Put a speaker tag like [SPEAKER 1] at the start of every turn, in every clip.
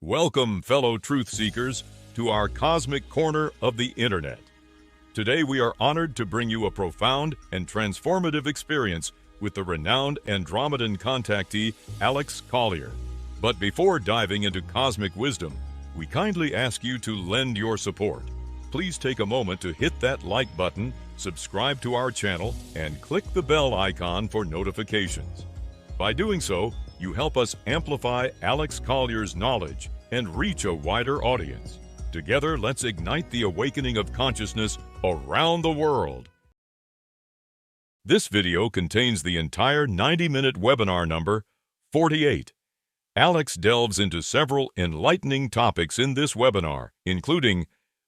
[SPEAKER 1] Welcome, fellow truth seekers, to our cosmic corner of the internet. Today we are honored to bring you a profound and transformative experience with the renowned Andromedan contactee, Alex Collier. But before diving into cosmic wisdom, we kindly ask you to lend your support. Please take a moment to hit that like button, subscribe to our channel, and click the bell icon for notifications. By doing so, you help us amplify Alex Collier's knowledge and reach a wider audience. Together, let's ignite the awakening of consciousness around the world. This video contains the entire 90-minute webinar number 48. Alex delves into several enlightening topics in this webinar, including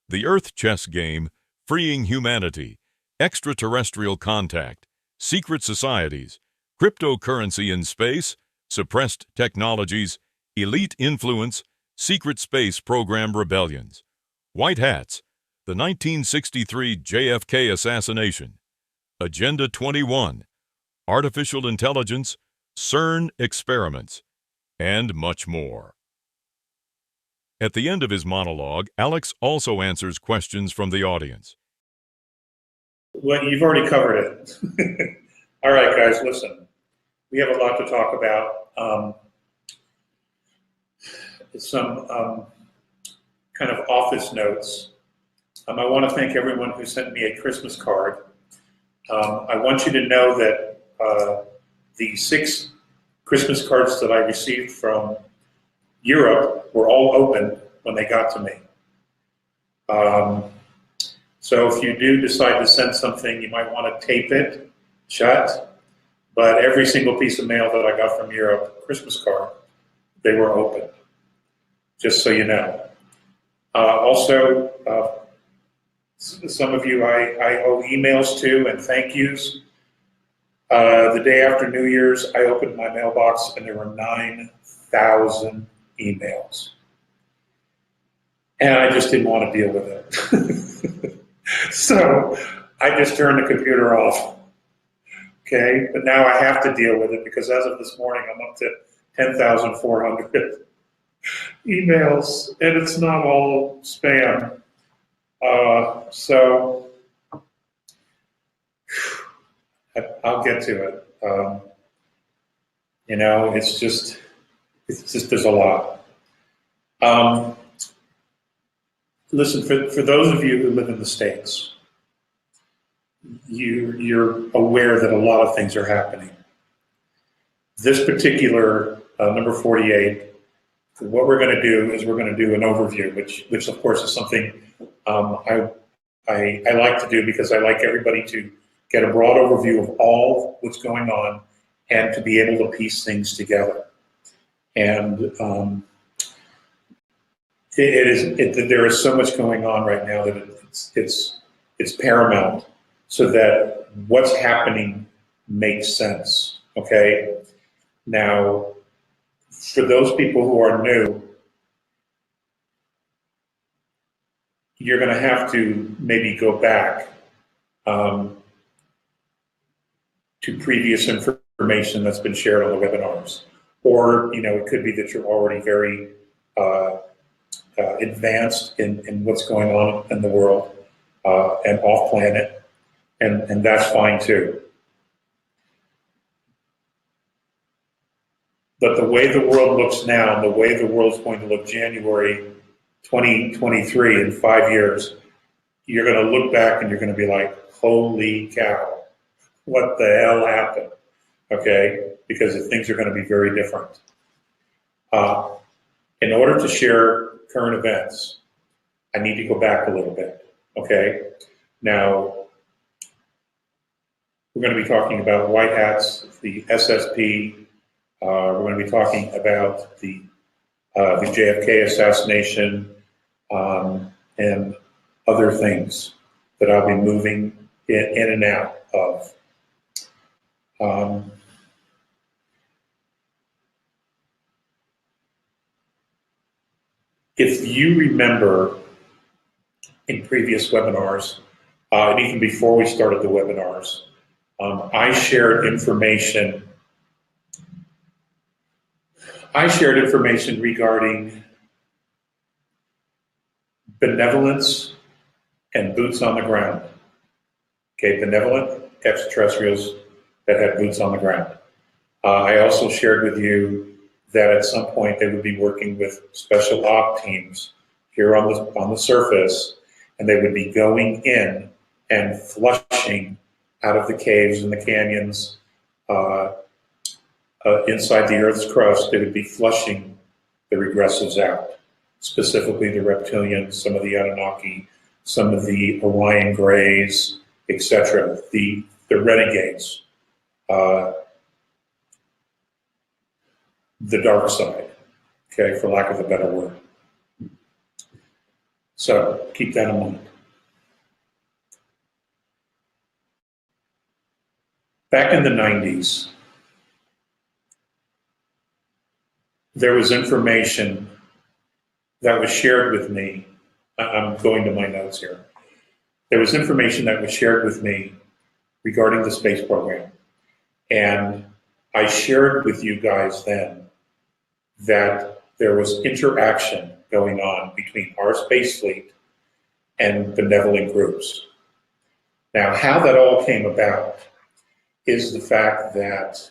[SPEAKER 1] the Earth chess game, freeing humanity, extraterrestrial contact, secret societies, cryptocurrency in space, suppressed technologies, elite influence, secret space program rebellions, white hats, the 1963 JFK assassination, Agenda 21, artificial intelligence, CERN experiments, and much more. At the end of his monologue, Alex also answers questions from the audience.
[SPEAKER 2] Well, you've already covered it. All right, guys, listen. We have a lot to talk about. Some kind of office notes. I want to thank everyone who sent me a Christmas card. I want you to know that the 6 Christmas cards that I received from Europe were all open when they got to me. So if you do decide to send something, you might want to tape it shut. But every single piece of mail that I got from Europe, Christmas card, they were open, just so you know. Also, some of you I owe emails to and thank yous. The day after New Year's, I opened my mailbox and there were 9,000 emails. And I just didn't want to deal with it. So I just turned the computer off. Okay, but now I have to deal with it because as of this morning, I'm up to 10,400 emails, and it's not all spam. So I'll get to it. You know, it's just there's a lot. Listen, for those of you who live in the States, you're aware that a lot of things are happening. This particular number 48, what we're going to do is we're going to do an overview, which of course is something I like to do because I like everybody to get a broad overview of all what's going on and to be able to piece things together. And there is so much going on right now that it's paramount so that what's happening makes sense, okay? Now, for those people who are new, you're going to have to maybe go back to previous information that's been shared on the webinars. Or, you know, it could be that you're already very advanced in what's going on in the world and off planet, and that's fine too. But the way the world looks now, and the way the world's going to look January 2023 in 5 years, you're going to look back and you're going to be like, holy cow, what the hell happened? Okay, because things are going to be very different. In order to share current events, I need to go back a little bit, okay? Now, we're going to be talking about white hats, the SSP, we're going to be talking about the JFK assassination and other things that I'll be moving in and out of. If you remember in previous webinars, and even before we started the webinars, I shared information regarding benevolence and boots on the ground. Okay, benevolent extraterrestrials that had boots on the ground. I also shared with you that at some point they would be working with special op teams here on the surface, and they would be going in and flushing out of the caves and the canyons inside the Earth's crust. They would be flushing the regressives out, specifically the reptilians, some of the Anunnaki, some of the Orion Greys, etc., the renegades, the dark side, okay, for lack of a better word. So keep that in mind. Back in the 90s, there was information that was shared with me. I'm going to my notes here. There was information that was shared with me regarding the space program. And I shared with you guys then that there was interaction going on between our space fleet and benevolent groups. Now, how that all came about is the fact that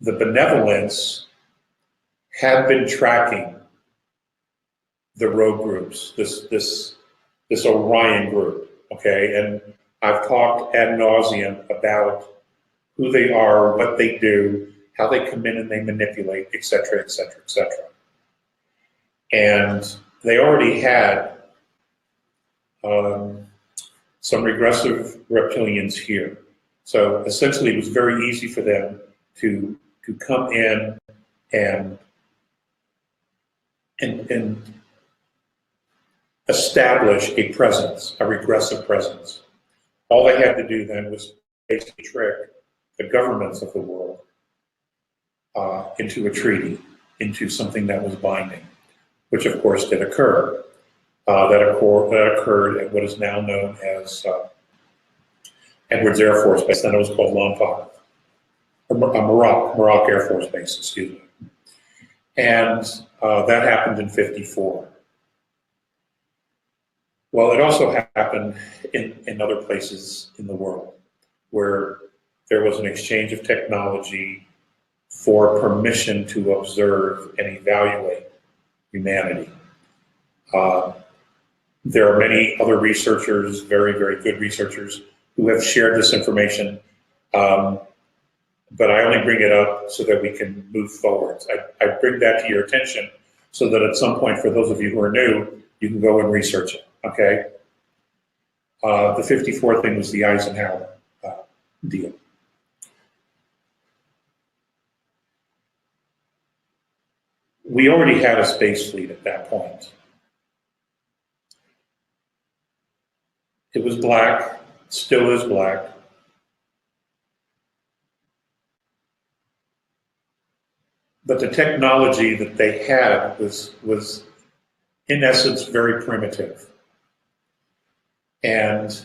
[SPEAKER 2] the benevolence had been tracking the rogue groups, this Orion group, okay? And I've talked ad nauseum about who they are, what they do, how they come in and they manipulate, et cetera, et cetera, et cetera. And they already had some regressive reptilians here. So essentially it was very easy for them to come in and establish a presence, a regressive presence. All they had to do then was basically trick the governments of the world into a treaty, into something that was binding, which of course did occur. That occurred at what is now known as Edwards Air Force Base. Then it was called Lompoc, Maroc Air Force Base, excuse me. And that happened in '54. Well, it also happened in other places in the world where there was an exchange of technology for permission to observe and evaluate humanity. There are many other researchers, very, very good researchers, who have shared this information, but I only bring it up so that we can move forward. I bring that to your attention so that at some point, for those of you who are new, you can go and research it, okay? The '54 thing was the Eisenhower deal. We already had a space fleet at that point. It was black, still is black. But the technology that they had was in essence very primitive. And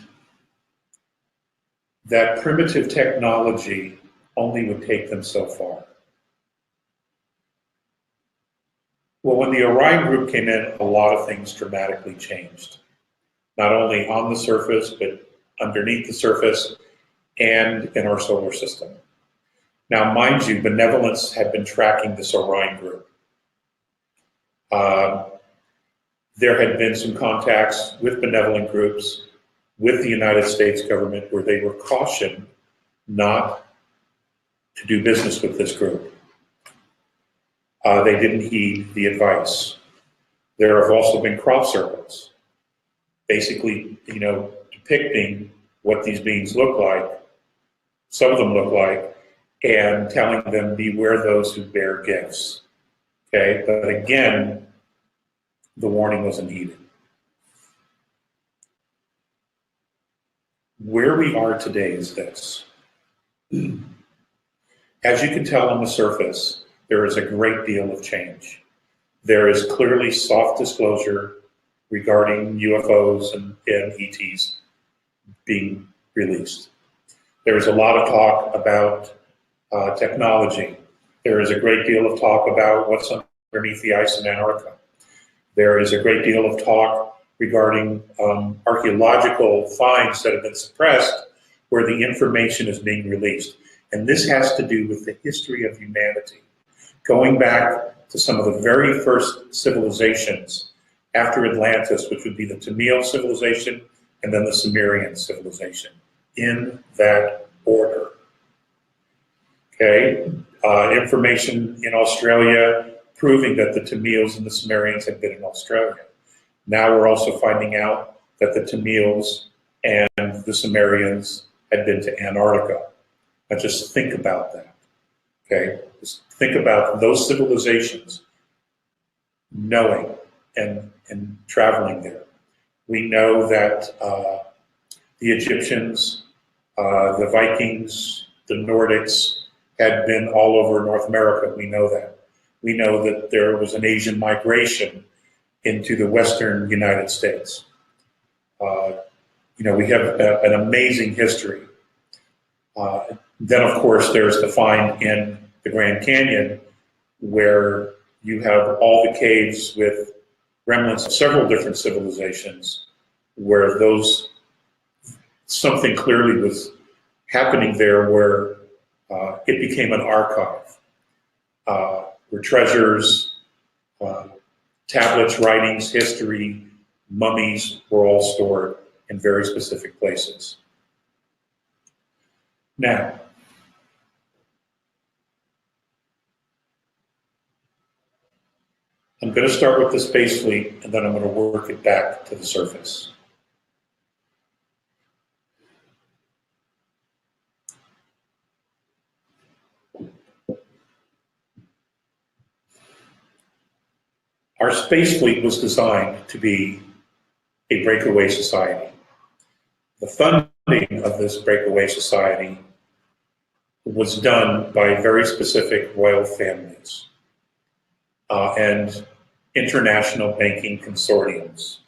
[SPEAKER 2] that primitive technology only would take them so far. Well, when the Orion group came in, a lot of things dramatically changed. Not only on the surface, but underneath the surface and in our solar system. Now, mind you, Benevolence had been tracking this Orion group. There had been some contacts with benevolent groups with the United States government where they were cautioned not to do business with this group. They didn't heed the advice. There have also been crop circles, basically, depicting what these beings look like, some of them look like, and telling them, beware those who bear gifts. Okay, but again, the warning wasn't heeded. Where we are today is this. As you can tell on the surface, there is a great deal of change. There is clearly soft disclosure regarding UFOs and ETs being released. There is a lot of talk about technology. There is a great deal of talk about what's underneath the ice in Antarctica. There is a great deal of talk regarding archaeological finds that have been suppressed where the information is being released. And this has to do with the history of humanity, going back to some of the very first civilizations after Atlantis, which would be the Tamil civilization and then the Sumerian civilization, in that order. Okay, information in Australia proving that the Tamils and the Sumerians had been in Australia. Now we're also finding out that the Tamils and the Sumerians had been to Antarctica. Now just think about that, okay? Just think about those civilizations knowing and traveling there. We know that the Egyptians, the Vikings, the Nordics had been all over North America. We know that. We know that there was an Asian migration into the Western United States. You know, we have an amazing history. Then, of course, there's the find in the Grand Canyon where you have all the caves with remnants of several different civilizations where something clearly was happening there where it became an archive, where treasures, tablets, writings, history, mummies were all stored in very specific places. Now, I'm going to start with the space fleet, and then I'm going to work it back to the surface. Our space fleet was designed to be a breakaway society. The funding of this breakaway society was done by very specific royal families and international banking consortiums.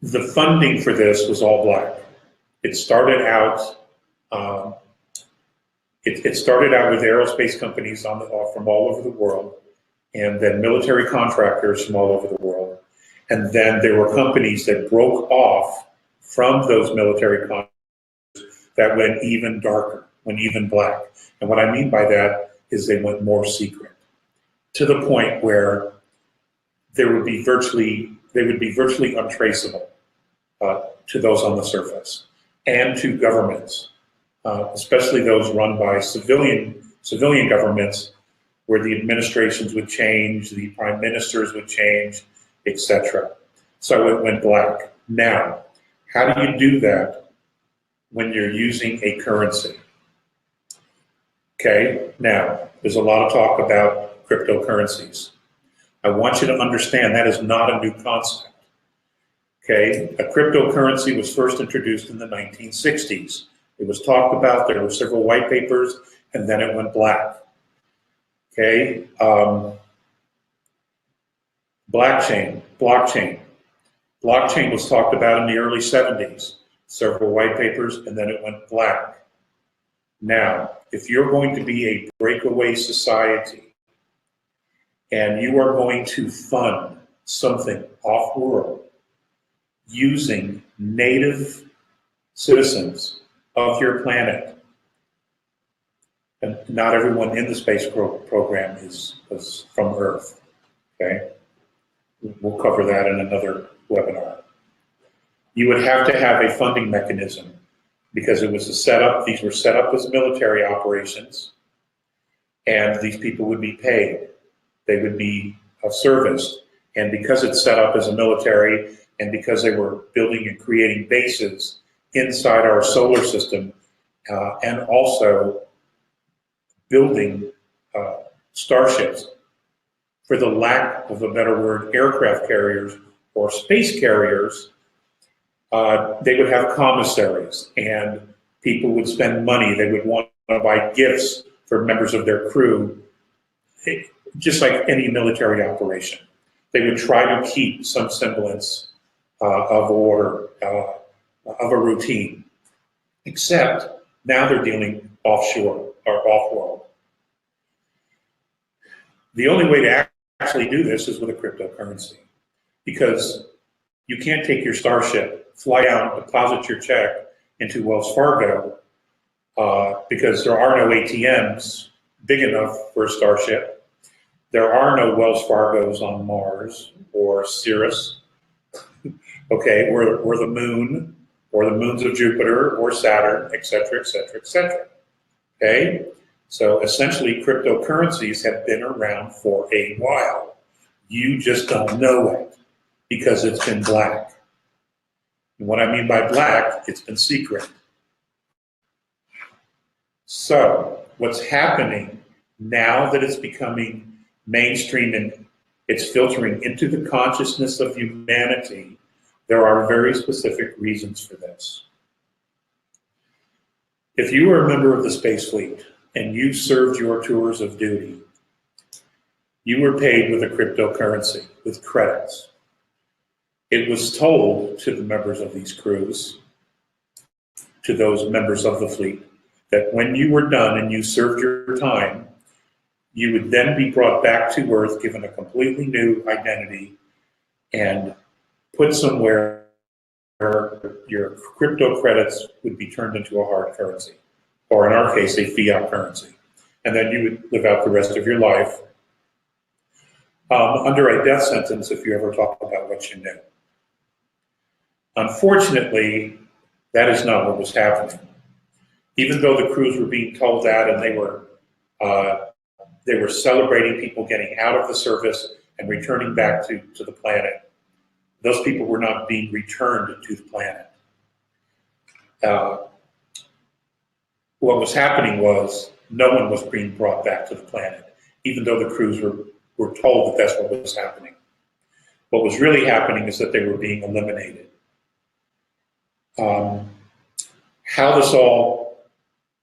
[SPEAKER 2] The funding for this was all black. It started out It started out with aerospace companies from all over the world, and then military contractors from all over the world. And then there were companies that broke off from those military contractors that went even darker, went even black. And what I mean by that is they went more secret, to the point where they would be virtually untraceable to those on the surface and to governments. Especially those run by civilian governments, where the administrations would change, the prime ministers would change, etc. So it went black. Now, how do you do that when you're using a currency? Okay, now, there's a lot of talk about cryptocurrencies. I want you to understand that is not a new concept. Okay, a cryptocurrency was first introduced in the 1960s. It was talked about, there were several white papers, and then it went black. Okay, blockchain. Blockchain was talked about in the early 70s, several white papers, and then it went black. Now, if you're going to be a breakaway society, and you are going to fund something off-world using native citizens of your planet, and not everyone in the space program is from Earth, okay? We'll cover that in another webinar. You would have to have a funding mechanism because it was a setup, these were set up as military operations, and these people would be paid. They would be serviced, and because it's set up as a military, and because they were building and creating bases inside our solar system, and also building starships, for the lack of a better word, aircraft carriers or space carriers, they would have commissaries, and people would spend money. They would want to buy gifts for members of their crew, just like any military operation. They would try to keep some semblance of order, of a routine, except now they're dealing offshore or off-world. The only way to actually do this is with a cryptocurrency, because you can't take your Starship, fly out, deposit your check into Wells Fargo, because there are no ATMs big enough for a Starship. There are no Wells Fargos on Mars or Ceres, okay, or the moon, or the moons of Jupiter or Saturn, et cetera, et cetera, et cetera. Okay? So essentially, cryptocurrencies have been around for a while. You just don't know it because it's been black. And what I mean by black, it's been secret. So what's happening now that it's becoming mainstream and it's filtering into the consciousness of humanity, there are very specific reasons for this. If you were a member of the Space Fleet and you served your tours of duty, you were paid with a cryptocurrency, with credits. It was told to the members of these crews, to those members of the fleet, that when you were done and you served your time, you would then be brought back to Earth, given a completely new identity, and put somewhere where your crypto credits would be turned into a hard currency, or in our case, a fiat currency. And then you would live out the rest of your life under a death sentence if you ever talk about what you knew. Unfortunately, that is not what was happening. Even though the crews were being told that, and they were celebrating people getting out of the service and returning back to the planet, those people were not being returned to the planet. What was happening was no one was being brought back to the planet, even though the crews were told that that's what was happening. What was really happening is that they were being eliminated. How this all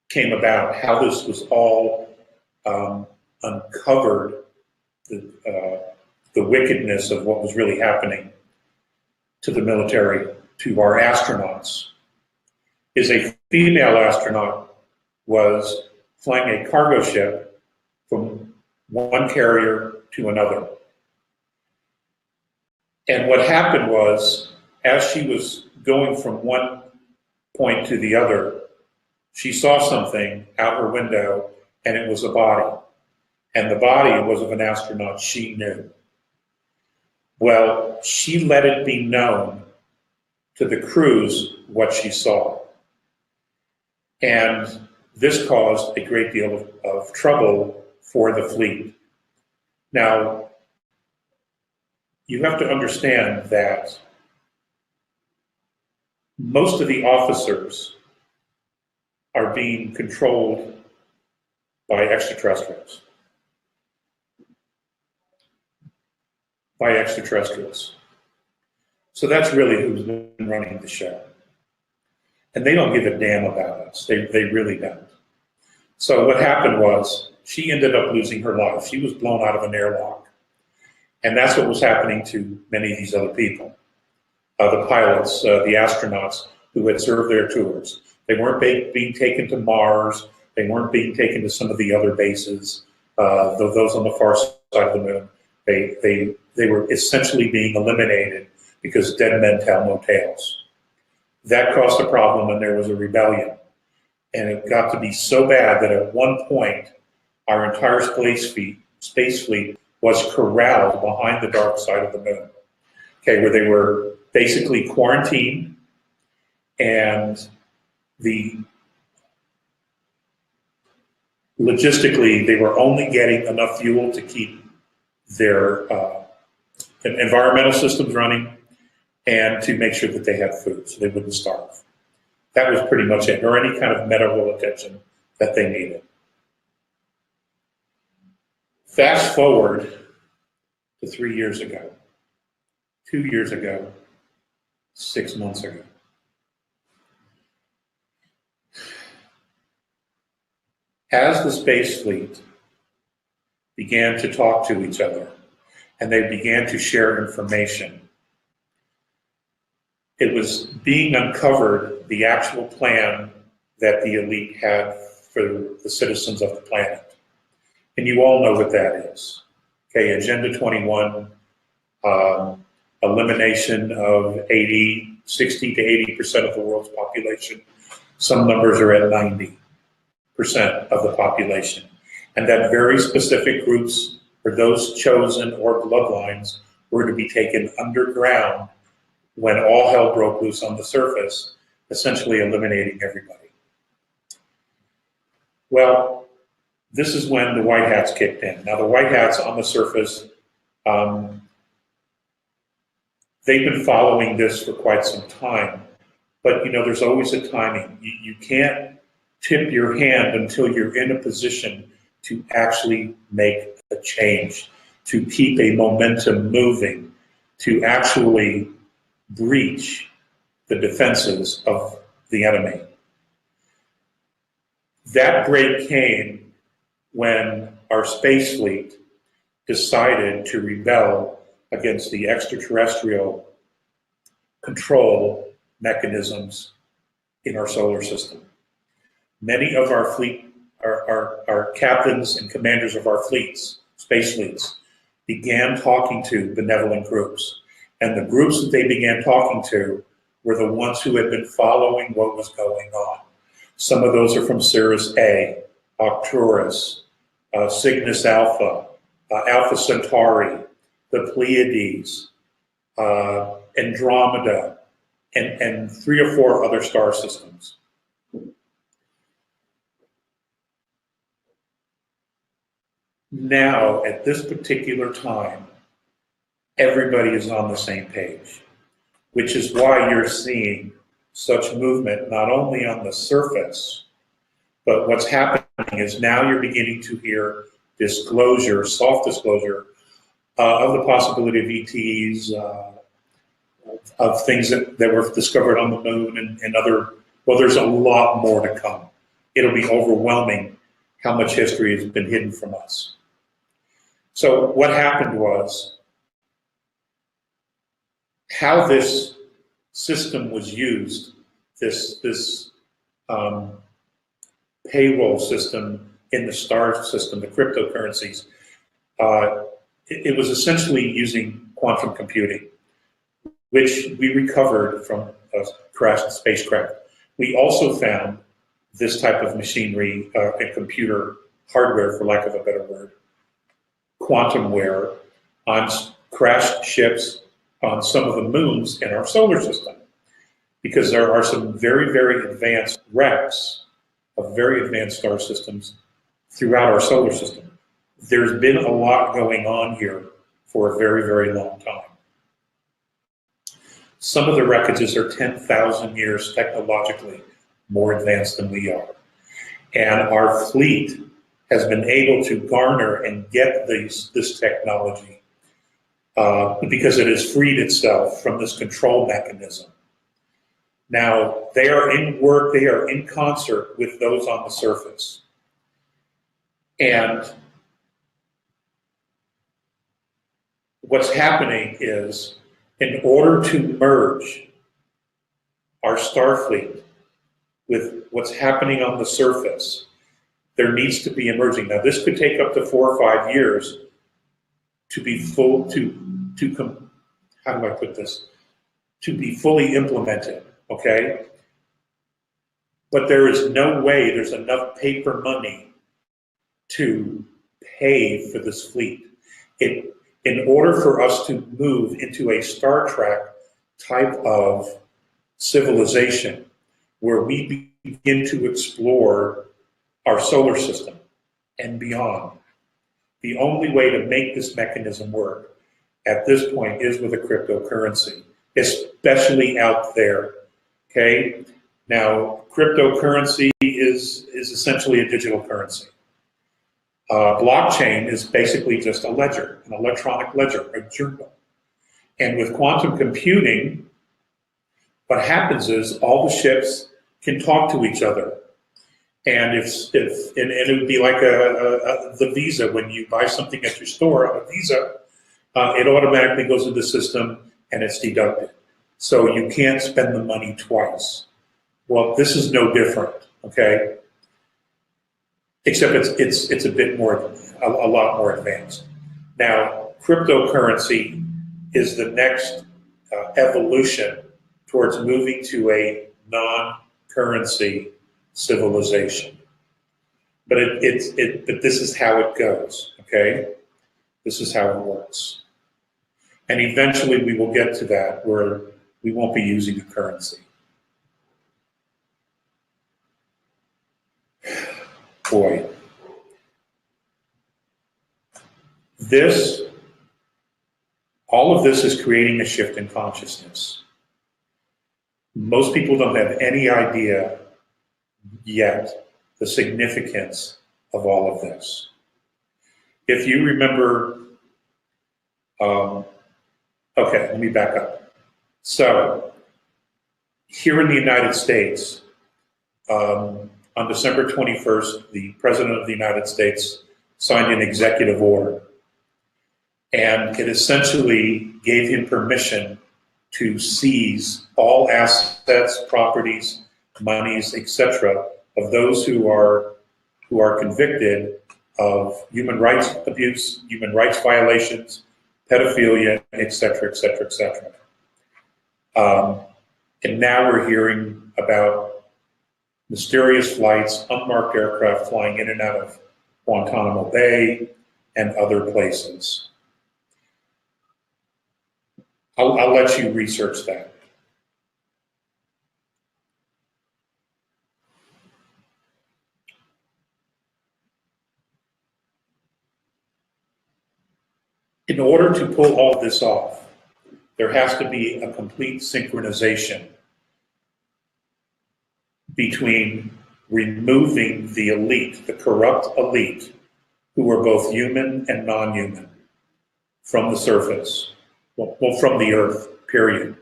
[SPEAKER 2] came about, how this was all uncovered, the wickedness of what was really happening to the military, to our astronauts, is a female astronaut was flying a cargo ship from one carrier to another. And what happened was, as she was going from one point to the other, she saw something out her window, and it was a body. And the body was of an astronaut she knew. Well, she let it be known to the crews what she saw. And this caused a great deal of trouble for the fleet. Now, you have to understand that most of the officers are being controlled by extraterrestrials. So that's really who's been running the show. And they don't give a damn about us. They really don't. So what happened was, she ended up losing her life. She was blown out of an airlock. And that's what was happening to many of these other people. The pilots, the astronauts who had served their tours. They weren't being taken to Mars. They weren't being taken to some of the other bases, those on the far side of the moon. They were essentially being eliminated because dead men tell no tales. That caused a problem, and there was a rebellion. And it got to be so bad that at one point, our entire space fleet was corralled behind the dark side of the moon. Okay, where they were basically quarantined, and logistically, they were only getting enough fuel to keep their environmental systems running and to make sure that they had food so they wouldn't starve. That was pretty much it, or any kind of medical attention that they needed. Fast forward to 3 years ago, 2 years ago, 6 months ago. As the space fleet began to talk to each other and they began to share information, it was being uncovered the actual plan that the elite had for the citizens of the planet. And you all know what that is. Okay, Agenda 21, elimination of 60 to 80% of the world's population. Some numbers are at 90% of the population. And that very specific groups, or those chosen or bloodlines, were to be taken underground when all hell broke loose on the surface, essentially eliminating everybody. Well, this is when the white hats kicked in. Now, the white hats on the surface, they've been following this for quite some time, but you know, there's always a timing. You can't tip your hand until you're in a position to actually make a change, to keep a momentum moving, to actually breach the defenses of the enemy. That break came when our space fleet decided to rebel against the extraterrestrial control mechanisms in our solar system. Many of our fleet, our captains and commanders of our fleets, space fleets, began talking to benevolent groups. And the groups that they began talking to were the ones who had been following what was going on. Some of those are from Sirius A, Arcturus, Cygnus Alpha, Alpha Centauri, the Pleiades, Andromeda, and 3 or 4 other star systems. Now, at this particular time, everybody is on the same page, which is why you're seeing such movement not only on the surface, but what's happening is now you're beginning to hear disclosure, soft disclosure, of the possibility of ETs, of things that were discovered on the moon and other, well, there's a lot more to come. It'll be overwhelming how much history has been hidden from us. So what happened was, how this system was used, this payroll system in the star system, the cryptocurrencies, it was essentially using quantum computing, which we recovered from a crashed spacecraft. We also found this type of machinery and computer hardware, for lack of a better word, quantumware, on crashed ships on some of the moons in our solar system, because there are some very, very advanced wrecks of very advanced star systems throughout our solar system. There's been a lot going on here for a very, very long time. Some of the wreckages are 10,000 years technologically more advanced than we are. And our fleet has been able to garner and get this technology because it has freed itself from this control mechanism. Now, they are in work, they are in concert with those on the surface. And what's happening is, in order to merge our Starfleet with what's happening on the surface, there needs to be a merging. Now, this could take up to 4 or 5 years to be how do I put this? To be fully implemented, okay? But there is no way there's enough paper money to pay for this fleet. In order for us to move into a Star Trek type of civilization where we begin to explore our solar system and beyond, the only way to make this mechanism work at this point is with a cryptocurrency, especially out there, okay? Now, cryptocurrency is essentially a digital currency. Blockchain is basically just a ledger, an electronic ledger, a journal. And with quantum computing, what happens is all the ships can talk to each other. And it would be like the Visa. When you buy something at your store on a Visa, it automatically goes into the system and it's deducted. So you can't spend the money twice. Well, this is no different, okay? Except it's a bit more, a lot more advanced. Now, cryptocurrency is the next evolution towards moving to a non-currency civilization. But but this is how it goes, okay? This is how it works. And eventually we will get to that where we won't be using a currency. Boy. All of this is creating a shift in consciousness. Most people don't have any idea yet the significance of all of this. If you remember, okay, let me back up. So, here in the United States, on December 21st, the President of the United States signed an executive order. And it essentially gave him permission to seize all assets, properties, monies, etc., of those who are convicted of human rights abuse, human rights violations, pedophilia, etc., etc., etc. And now we're hearing about mysterious flights, unmarked aircraft flying in and out of Guantanamo Bay and other places. I'll let you research that. In order to pull all this off, there has to be a complete synchronization between removing the elite, the corrupt elite, who are both human and non-human, from the surface. Well, from the earth, period.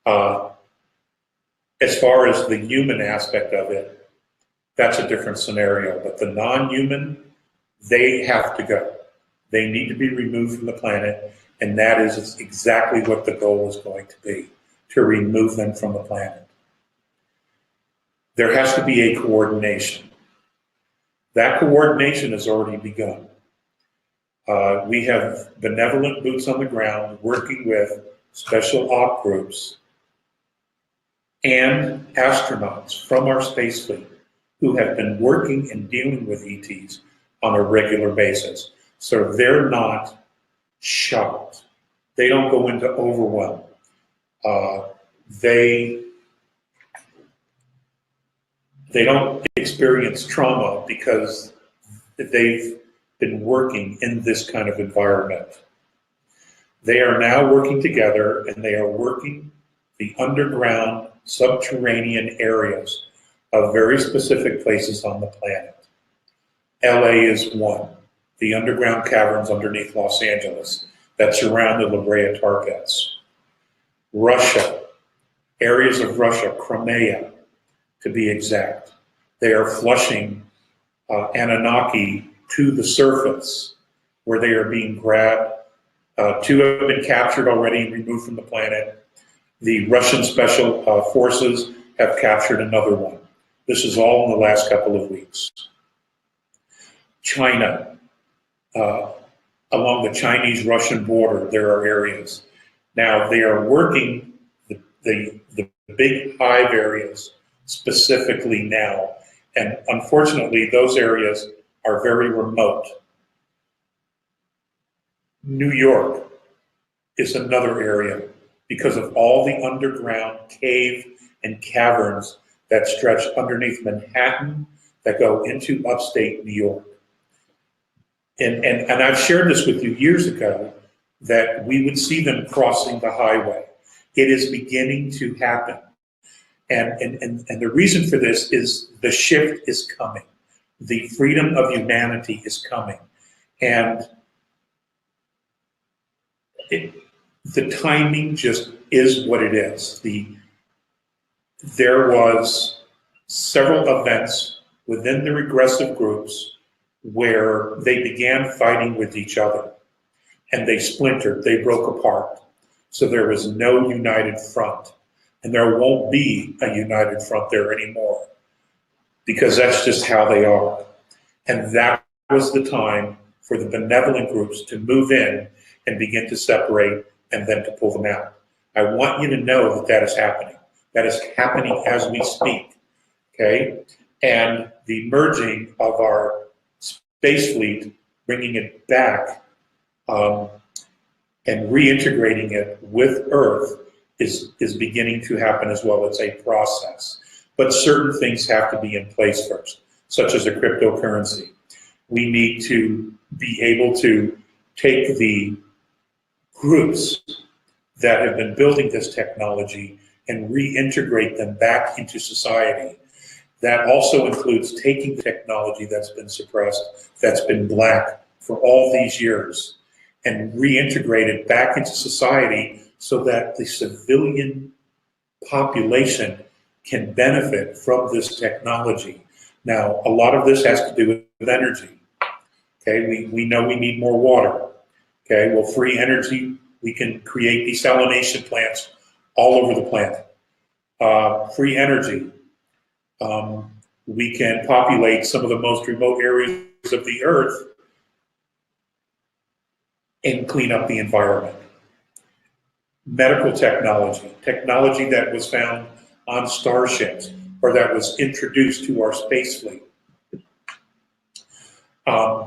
[SPEAKER 2] As far as the human aspect of it, that's a different scenario. But the non-human, they have to go. They need to be removed from the planet, and that is exactly what the goal is going to be, to remove them from the planet. There has to be a coordination. That coordination has already begun. We have benevolent boots on the ground working with special op groups and astronauts from our space fleet who have been working and dealing with ETs on a regular basis. So they're not shocked. They don't go into overwhelm. They don't experience trauma because they've been working in this kind of environment. They are now working together, and they are working the underground, subterranean areas of very specific places on the planet. LA is one, the underground caverns underneath Los Angeles that surround the La Brea tar pits. Russia, areas of Russia, Crimea to be exact. They are flushing Anunnaki to the surface where they are being grabbed. Two have been captured already and removed from the planet. The Russian special forces have captured another one. This is all in the last couple of weeks. China, along the Chinese-Russian border, there are areas. Now they are working the big hive areas specifically now, and unfortunately those areas are very remote. New York is another area because of all the underground cave and caverns that stretch underneath Manhattan that go into upstate New York. And I've shared this with you years ago that we would see them crossing the highway. It is beginning to happen. And the reason for this is the shift is coming. The freedom of humanity is coming. And the timing just is what it is. There was several events within the regressive groups where they began fighting with each other, and they splintered, they broke apart. So there was no united front, and there won't be a united front there anymore, because that's just how they are. And that was the time for the benevolent groups to move in and begin to separate and then to pull them out. I want you to know that that is happening. That is happening as we speak, okay? And the merging of our space fleet, bringing it back and reintegrating it with Earth is beginning to happen as well. It's a process. But certain things have to be in place first, such as a cryptocurrency. We need to be able to take the groups that have been building this technology and reintegrate them back into society. That also includes taking technology that's been suppressed, that's been black for all these years, and reintegrate it back into society so that the civilian population can benefit from this technology. Now, a lot of this has to do with energy. Okay, we know we need more water. Okay, well, free energy, we can create desalination plants all over the planet. Free energy, we can populate some of the most remote areas of the Earth and clean up the environment. Medical technology, technology that was found on starships or that was introduced to our space fleet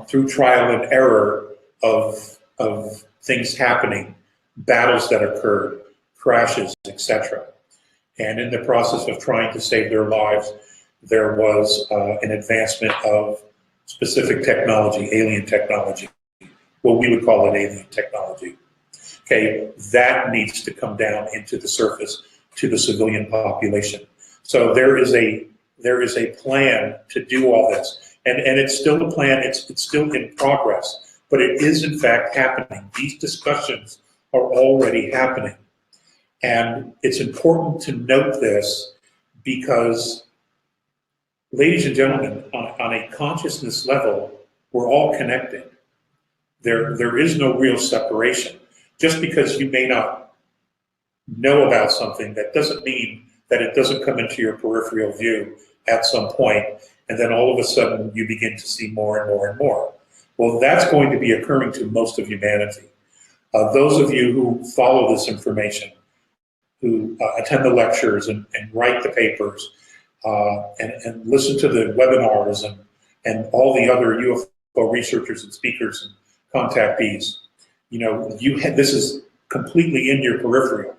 [SPEAKER 2] through trial and error of things happening, battles that occurred, crashes, etc. And in the process of trying to save their lives, there was an advancement of specific technology, alien technology. Well, we would call it alien technology. Okay, that needs to come down into the surface to the civilian population. So there is a plan to do all this, and it's still a plan. It's still in progress, but it is in fact happening. These discussions are already happening, and it's important to note this because, ladies and gentlemen, on a consciousness level, we're all connected. There is no real separation. Just because you may not know about something, that doesn't mean that it doesn't come into your peripheral view at some point, and then all of a sudden you begin to see more and more and more. Well, that's going to be occurring to most of humanity. Those of you who follow this information, who attend the lectures and write the papers, and listen to the webinars and all the other UFO researchers and speakers and contactees, you know, this is completely in your peripheral,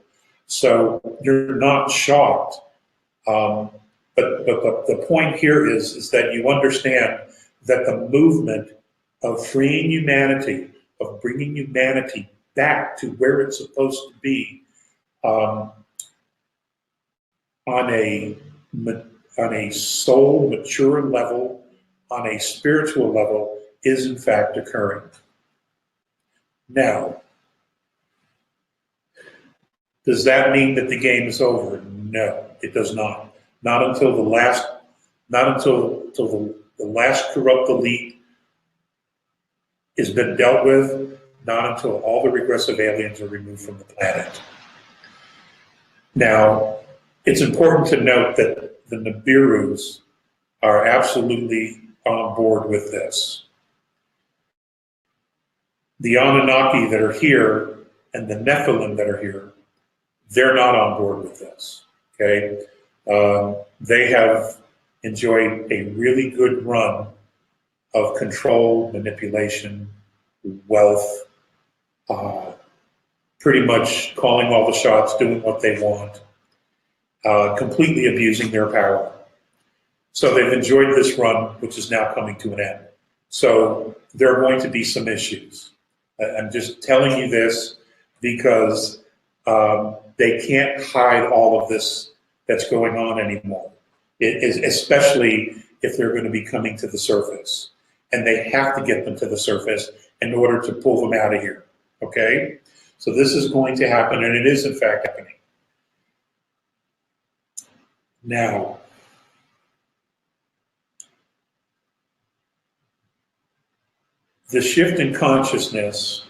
[SPEAKER 2] so you're not shocked. But the point here is that you understand that the movement of freeing humanity, of bringing humanity back to where it's supposed to be, on a soul mature level, on a spiritual level, is in fact occurring. Now, does that mean that the game is over? No, it does not. Not until the last corrupt elite has been dealt with, not until all the regressive aliens are removed from the planet. Now, it's important to note that the Nibiru's are absolutely on board with this. The Anunnaki that are here and the Nephilim that are here, they're not on board with this, okay? They have enjoyed a really good run of control, manipulation, wealth, pretty much calling all the shots, doing what they want, completely abusing their power. So they've enjoyed this run, which is now coming to an end. So there are going to be some issues. I'm just telling you this because they can't hide all of this that's going on anymore. It is, especially if they're going to be coming to the surface. And they have to get them to the surface in order to pull them out of here, okay? So this is going to happen, and it is in fact happening. Now, the shift in consciousness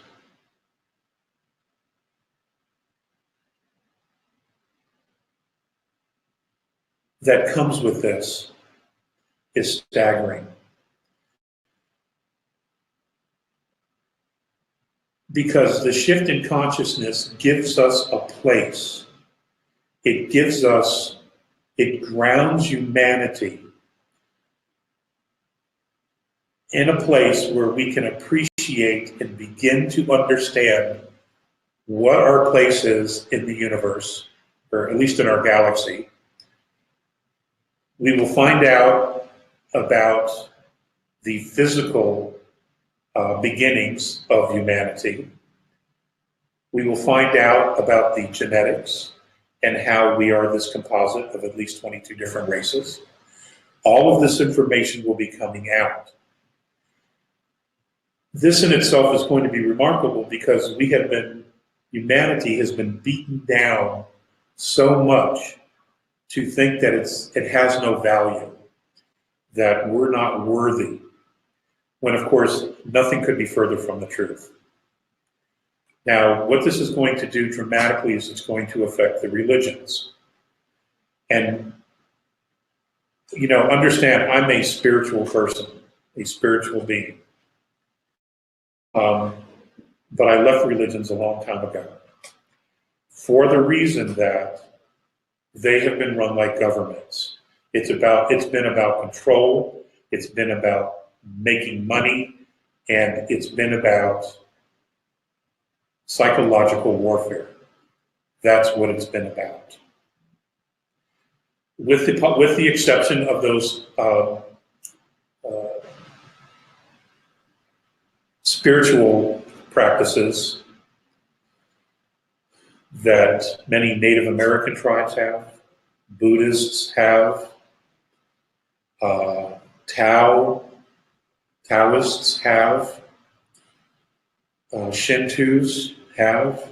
[SPEAKER 2] that comes with this is staggering. because the shift in consciousness gives us a place. It grounds humanity in a place where we can appreciate and begin to understand what our place is in the universe, or at least in our galaxy. We will find out about the physical beginnings of humanity. We will find out about the genetics and how we are this composite of at least 22 different races. All of this information will be coming out. This in itself is going to be remarkable because humanity has been beaten down so much to think that it has no value, that we're not worthy, when of course nothing could be further from the truth. Now, what this is going to do dramatically is it's going to affect the religions. And, understand, I'm a spiritual person, a spiritual being. But I left religions a long time ago for the reason that they have been run like governments. It's been about control, it's been about making money, and it's been about psychological warfare. That's what it's been about. With the exception of those spiritual practices that many Native American tribes have, Buddhists have, Taoists have, Shintos have.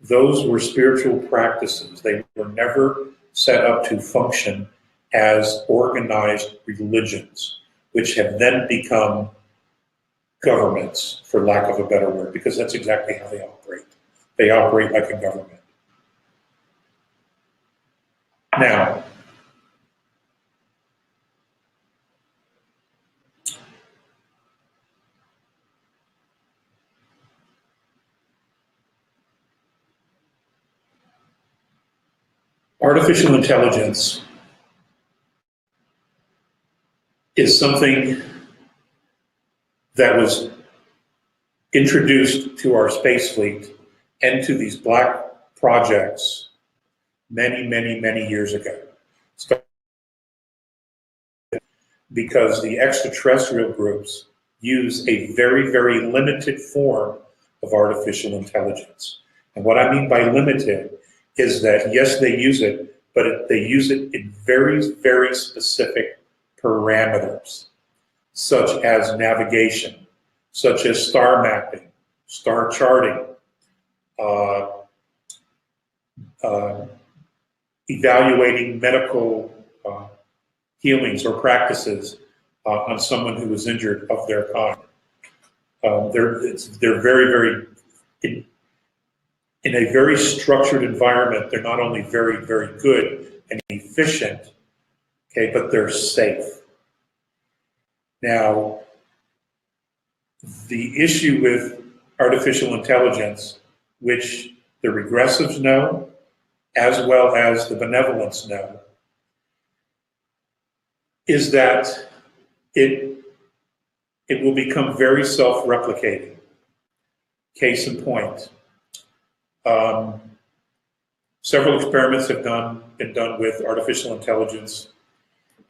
[SPEAKER 2] Those were spiritual practices. They were never set up to function as organized religions, which have then become governments, for lack of a better word, because that's exactly how they operate. They operate like a government. Now, artificial intelligence is something that was introduced to our space fleet and to these black projects many, many, many years ago. Because the extraterrestrial groups use a very, very limited form of artificial intelligence. And what I mean by limited is that, yes, they use it, but they use it in very, very specific parameters, such as navigation, such as star mapping, star charting, evaluating medical healings or practices on someone who was injured of their kind. They're very, very, in a very structured environment, they're not only very, very good and efficient, okay, but they're safe. Now, the issue with artificial intelligence, which the regressives know, as well as the benevolents know, is that it will become very self-replicating. Case in point, several experiments have been done with artificial intelligence,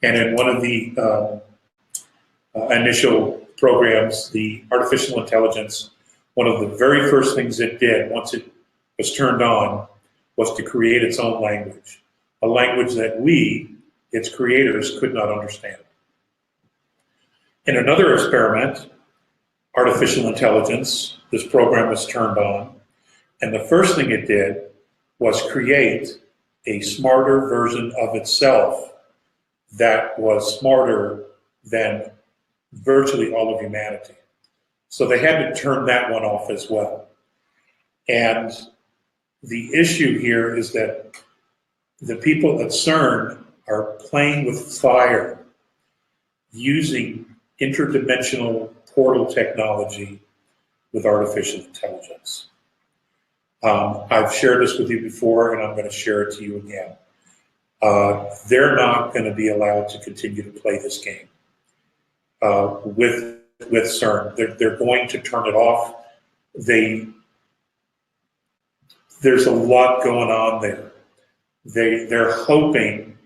[SPEAKER 2] and in one of the initial programs, the artificial intelligence, one of the very first things it did once it was turned on was to create its own language, a language that we, its creators, could not understand. In another experiment, artificial intelligence, this program was turned on, and the first thing it did was create a smarter version of itself that was smarter than virtually all of humanity. So they had to turn that one off as well. And the issue here is that the people at CERN are playing with fire, using interdimensional portal technology with artificial intelligence. I've shared this with you before, and I'm going to share it to you again. They're not going to be allowed to continue to play this game with CERN. They're going to turn it off. There's a lot going on there. They're hoping,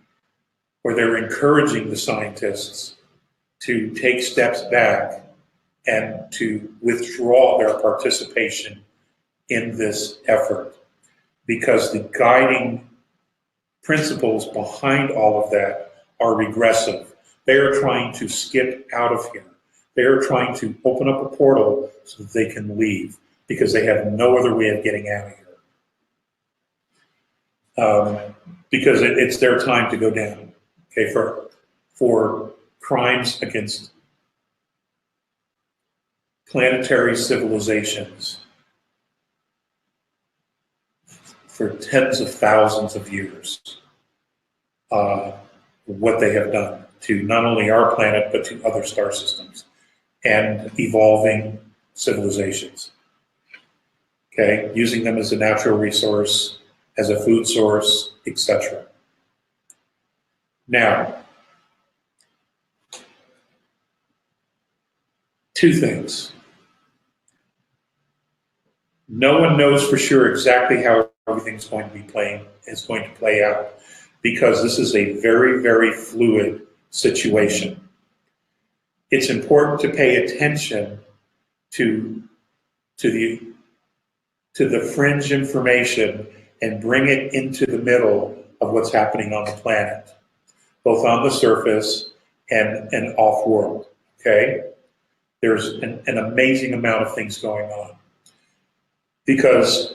[SPEAKER 2] or they're encouraging the scientists to take steps back and to withdraw their participation in this effort, because the guiding principles behind all of that are regressive. They are trying to skip out of here. They are trying to open up a portal so that they can leave, because they have no other way of getting out of here. Because it's their time to go down, okay, for crimes against planetary civilizations for tens of thousands of years, what they have done to not only our planet, but to other star systems and evolving civilizations. Okay, using them as a natural resource, as a food source, etc. Now, two things. No one knows for sure exactly how everything's going to play out, because this is a very, very fluid situation. It's important to pay attention to the fringe information and bring it into the middle of what's happening on the planet, both on the surface and off-world, okay? There's an amazing amount of things going on, because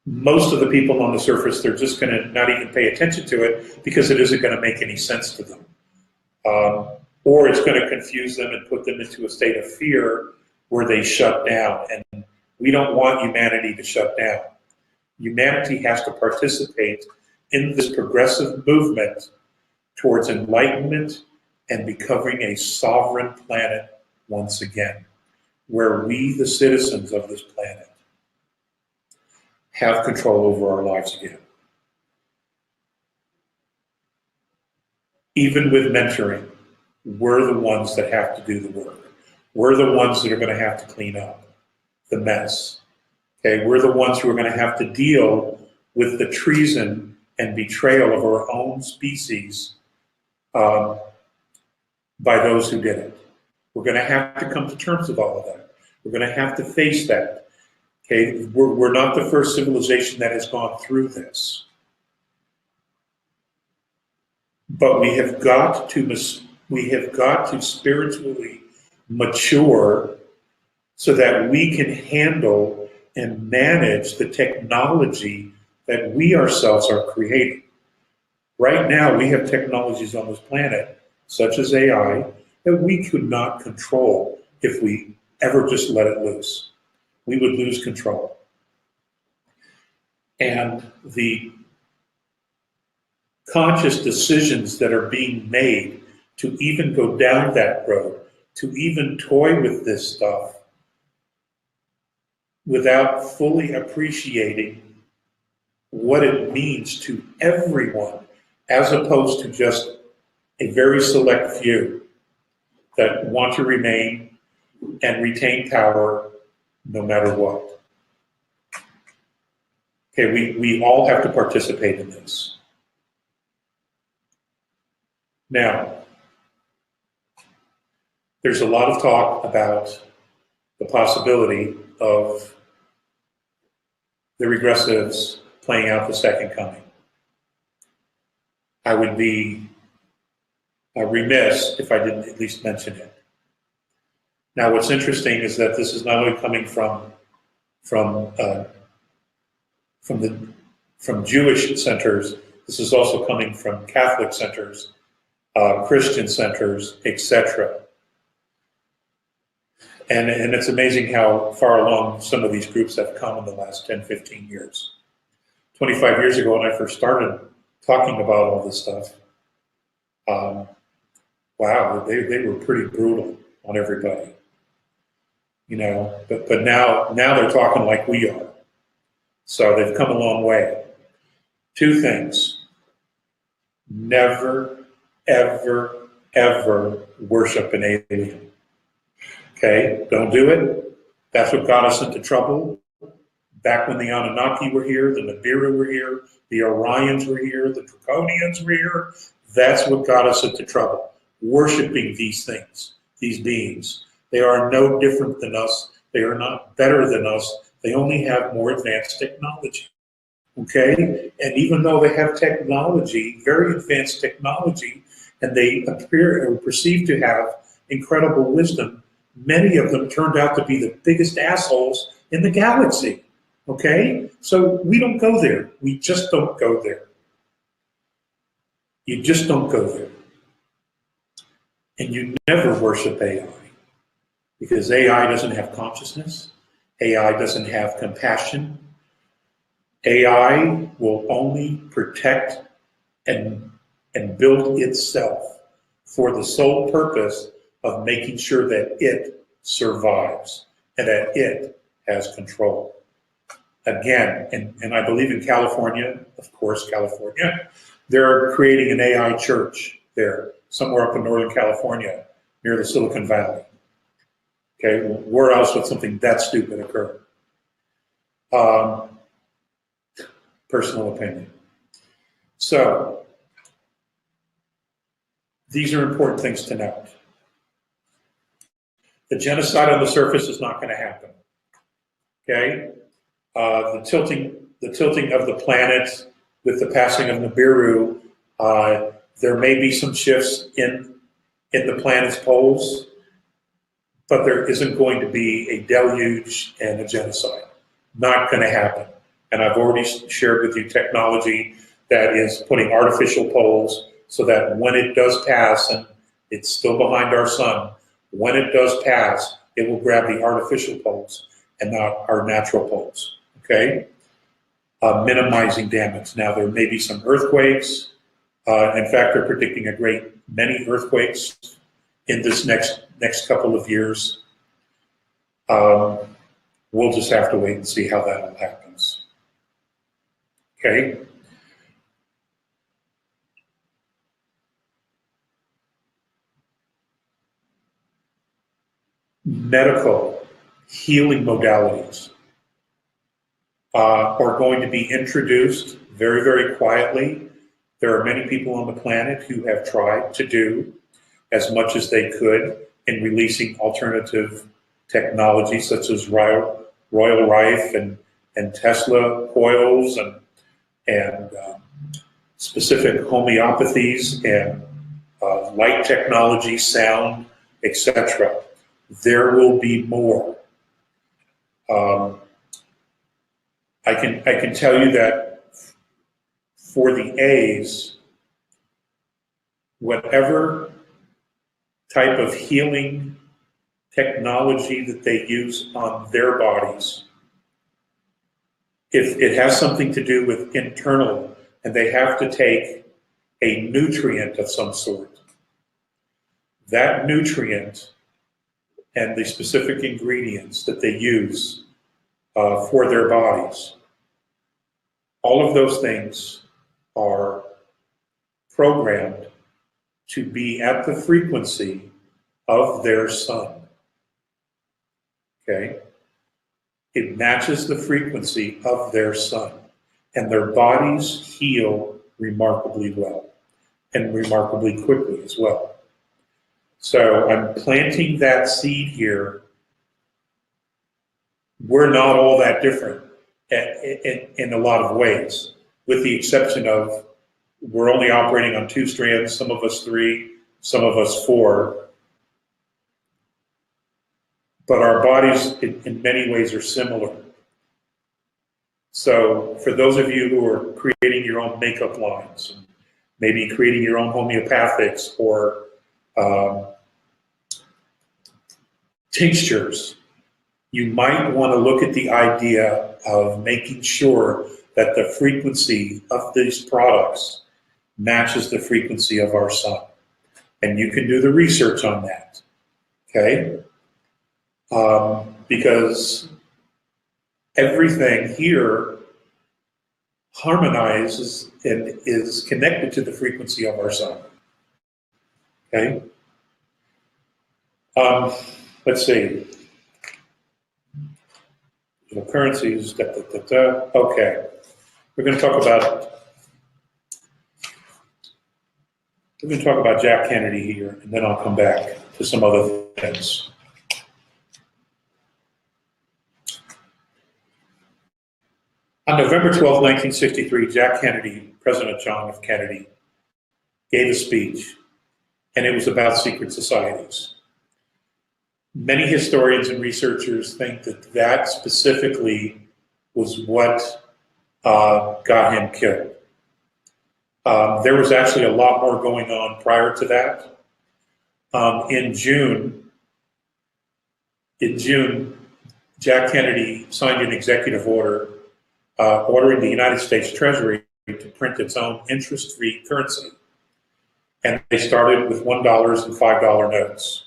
[SPEAKER 2] most of the people on the surface, they're just going to not even pay attention to it because it isn't going to make any sense to them. Or it's going to confuse them and put them into a state of fear where they shut down. And we don't want humanity to shut down. Humanity has to participate in this progressive movement towards enlightenment and becoming a sovereign planet once again, where we, the citizens of this planet, have control over our lives again. Even with mentoring, we're the ones that have to do the work. We're the ones that are going to have to clean up the mess. Okay, we're the ones who are going to have to deal with the treason and betrayal of our own species by those who did it. We're going to have to come to terms with all of that. We're going to have to face that. Okay, we're not the first civilization that has gone through this, but we have got to spiritually mature so that we can handle and manage the technology that we ourselves are creating. Right now, we have technologies on this planet, such as AI, that we could not control if we ever just let it loose. We would lose control. And the conscious decisions that are being made to even go down that road, to even toy with this stuff without fully appreciating what it means to everyone, as opposed to just a very select few that want to remain and retain power no matter what. Okay, we all have to participate in this. Now, there's a lot of talk about the possibility of the regressives playing out the second coming. I would be remiss if I didn't at least mention it. Now, what's interesting is that this is not only coming from Jewish centers. This is also coming from Catholic centers, Christian centers, etc. And it's amazing how far along some of these groups have come in the last 10, 15 years. 25 years ago, when I first started talking about all this stuff, wow, they were pretty brutal on everybody. but now they're talking like we are. So they've come a long way. Two things. Never, ever, ever worship an alien. Okay? Don't do it. That's what got us into trouble. Back when the Anunnaki were here, the Nibiru were here, the Orions were here, the Draconians were here. That's what got us into trouble. Worshiping these things, these beings. They are no different than us. They are not better than us. They only have more advanced technology. Okay? And even though they have technology, very advanced technology, and they appear or perceive to have incredible wisdom, many of them turned out to be the biggest assholes in the galaxy. Okay? So we don't go there. We just don't go there. You just don't go there. And you never worship AI, because AI doesn't have consciousness. AI doesn't have compassion. AI will only protect and build itself for the sole purpose of making sure that it survives and that it has control. Again, and I believe in California, of course, California, they're creating an AI church there, somewhere up in Northern California, near the Silicon Valley. Okay, where else would something that stupid occur? Personal opinion. So, these are important things to note. The genocide on the surface is not going to happen. Okay, the tilting of the planet with the passing of Nibiru, there may be some shifts in the planet's poles, but there isn't going to be a deluge and a genocide. Not going to happen. And I've already shared with you technology that is putting artificial poles so that when it does pass, and it's still behind our sun, when it does pass, it will grab the artificial poles and not our natural poles, okay? Minimizing damage. Now, there may be some earthquakes. In fact, they're predicting a great many earthquakes in this next couple of years. We'll just have to wait and see how that all happens. Okay? Medical healing modalities are going to be introduced very, very quietly. There are many people on the planet who have tried to do as much as they could in releasing alternative technologies such as Royal Rife and Tesla coils and specific homeopathies and light technology, sound, etc. There will be more. I can tell you that for the A's, whatever type of healing technology that they use on their bodies, if it has something to do with internal and they have to take a nutrient of some sort, that nutrient and the specific ingredients that they use for their bodies, all of those things are programmed to be at the frequency of their sun. Okay? It matches the frequency of their sun, and their bodies heal remarkably well and remarkably quickly as well. So I'm planting that seed here. We're not all that different in a lot of ways, with the exception of we're only operating on 2 strands, some of us 3, some of us 4. But our bodies in many ways are similar. So for those of you who are creating your own makeup lines, and maybe creating your own homeopathics or tinctures, you might want to look at the idea of making sure that the frequency of these products matches the frequency of our sun. And you can do the research on that, okay? because everything here harmonizes and is connected to the frequency of our sun. Okay? Let's see. Currencies, Okay. We're going to talk about Jack Kennedy here, and then I'll come back to some other things. On November 12, 1963, Jack Kennedy, President John F. Kennedy, gave a speech, and it was about secret societies. Many historians and researchers think that that specifically was what got him killed. There was actually a lot more going on prior to that. In June, Jack Kennedy signed an executive order ordering the United States Treasury to print its own interest-free currency. And they started with $1 and $5 notes.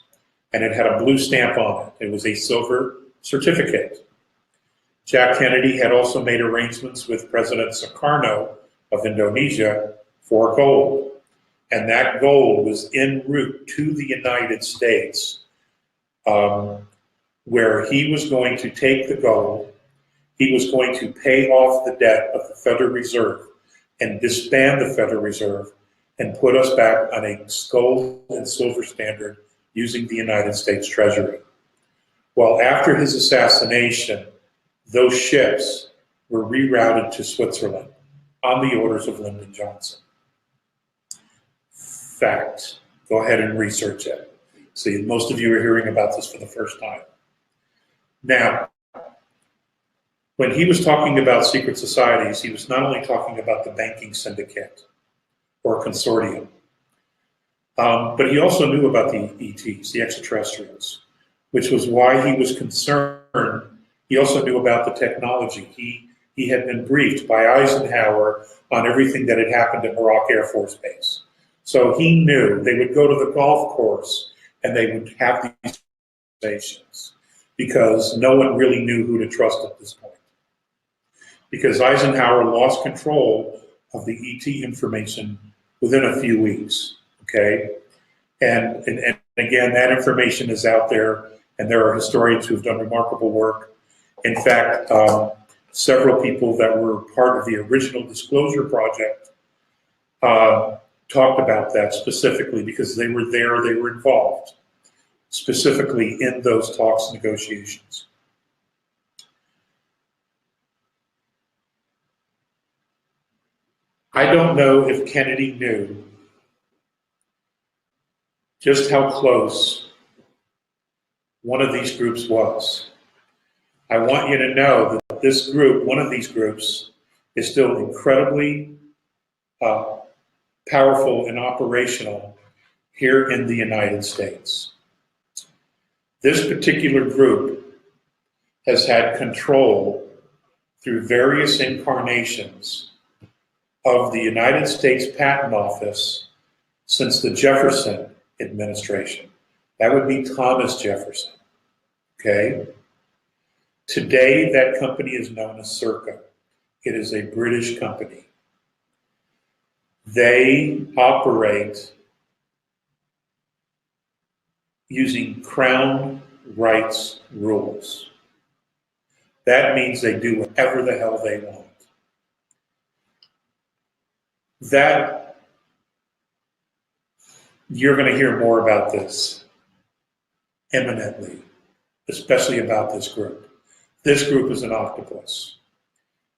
[SPEAKER 2] And it had a blue stamp on it. It was a silver certificate. Jack Kennedy had also made arrangements with President Sukarno of Indonesia for gold. And that gold was en route to the United States, where he was going to take the gold. He was going to pay off the debt of the Federal Reserve and disband the Federal Reserve and put us back on a gold and silver standard using the United States Treasury. Well, after his assassination, those ships were rerouted to Switzerland on the orders of Lyndon Johnson. Fact. Go ahead and research it. See, most of you are hearing about this for the first time. Now, when he was talking about secret societies, he was not only talking about the banking syndicate or consortium, but he also knew about the ETs, the extraterrestrials, which was why he was concerned. He also knew about the technology. He had been briefed by Eisenhower on everything that had happened at Muroc Air Force Base. So he knew they would go to the golf course and they would have these conversations because no one really knew who to trust at this point. Because Eisenhower lost control of the ET information within a few weeks, okay? And again, that information is out there, and there are historians who've done remarkable work. In fact, several people that were part of the original disclosure project talked about that specifically because they were there, they were involved specifically in those talks and negotiations. I don't know if Kennedy knew just how close one of these groups was. I want you to know that this group, one of these groups, is still incredibly powerful and operational here in the United States. This particular group has had control through various incarnations of the United States Patent Office since the Jefferson administration. That would be Thomas Jefferson, okay? Today, that company is known as CERN. It is a British company. They operate using Crown rights rules. That means they do whatever the hell they want. That, you're going to hear more about this imminently, especially about this group. This group is an octopus,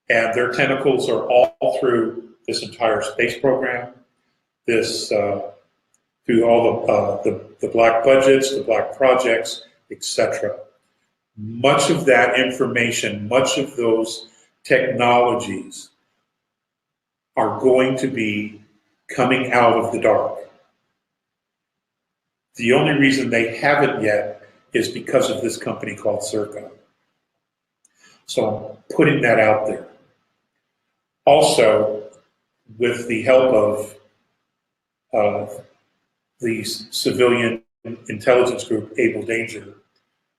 [SPEAKER 2] and their tentacles are all through this entire space program, this through all the black budgets, the black projects, etc. Much of that information, much of those technologies are going to be coming out of the dark. The only reason they haven't yet is because of this company called CERN. So I'm putting that out there. Also, with the help of the civilian intelligence group, Able Danger,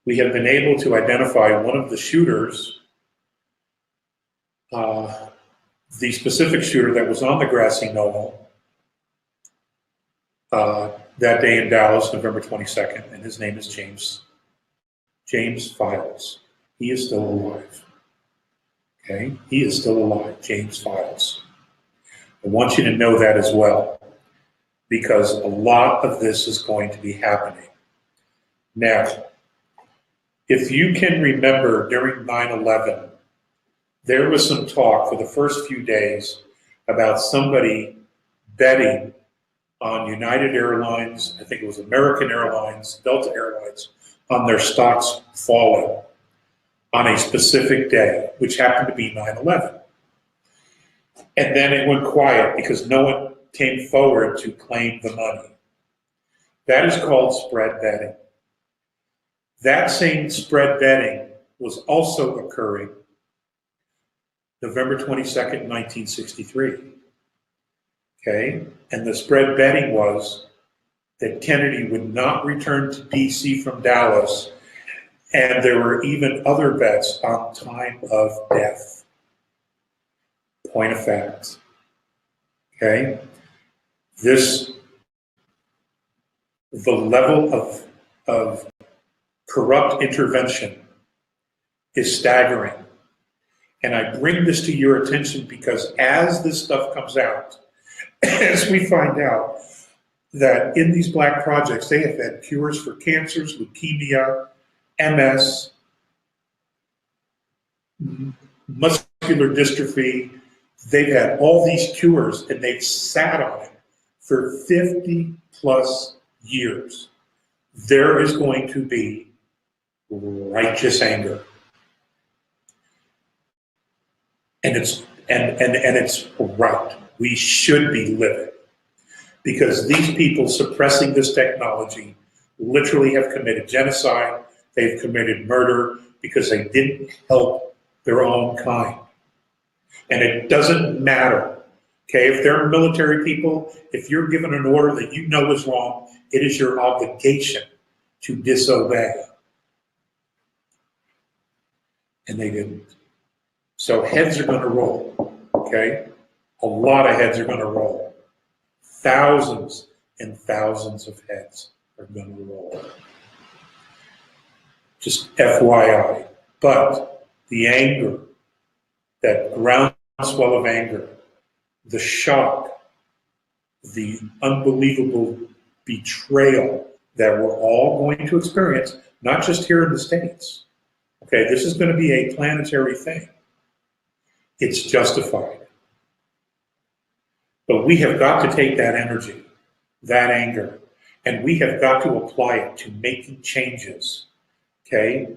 [SPEAKER 2] we have been able to identify one of the shooters, the specific shooter that was on the grassy knoll that day in Dallas, November 22nd, and his name is James Files. He is still alive. Okay, he is still alive, James Files. I want you to know that as well, because a lot of this is going to be happening. Now, if you can remember during 9/11, there was some talk for the first few days about somebody betting on United Airlines, I think it was American Airlines, Delta Airlines, on their stocks falling on a specific day, which happened to be 9/11. And then it went quiet because no one came forward to claim the money. That is called spread betting. That same spread betting was also occurring November 22nd, 1963. Okay, and the spread betting was that Kennedy would not return to DC from Dallas, and there were even other bets on time of death. Point of fact. Okay, the level of corrupt intervention is staggering. And I bring this to your attention because as this stuff comes out, as we find out that in these black projects, they have had cures for cancers, leukemia, MS, muscular dystrophy. They've had all these cures and they've sat on it for 50 plus years. There is going to be righteous anger. And it's right. We should be livid, because these people suppressing this technology literally have committed genocide. They've committed murder because they didn't help their own kind. And it doesn't matter, okay, if they're military people, if you're given an order that you know is wrong, it is your obligation to disobey. And they didn't. So heads are going to roll, okay? A lot of heads are going to roll. Thousands and thousands of heads are going to roll. Just FYI. But the anger, that groundswell of anger, the shock, the unbelievable betrayal that we're all going to experience, not just here in the States. Okay, this is going to be a planetary thing. It's justified. But we have got to take that energy, that anger, and we have got to apply it to making changes. Okay?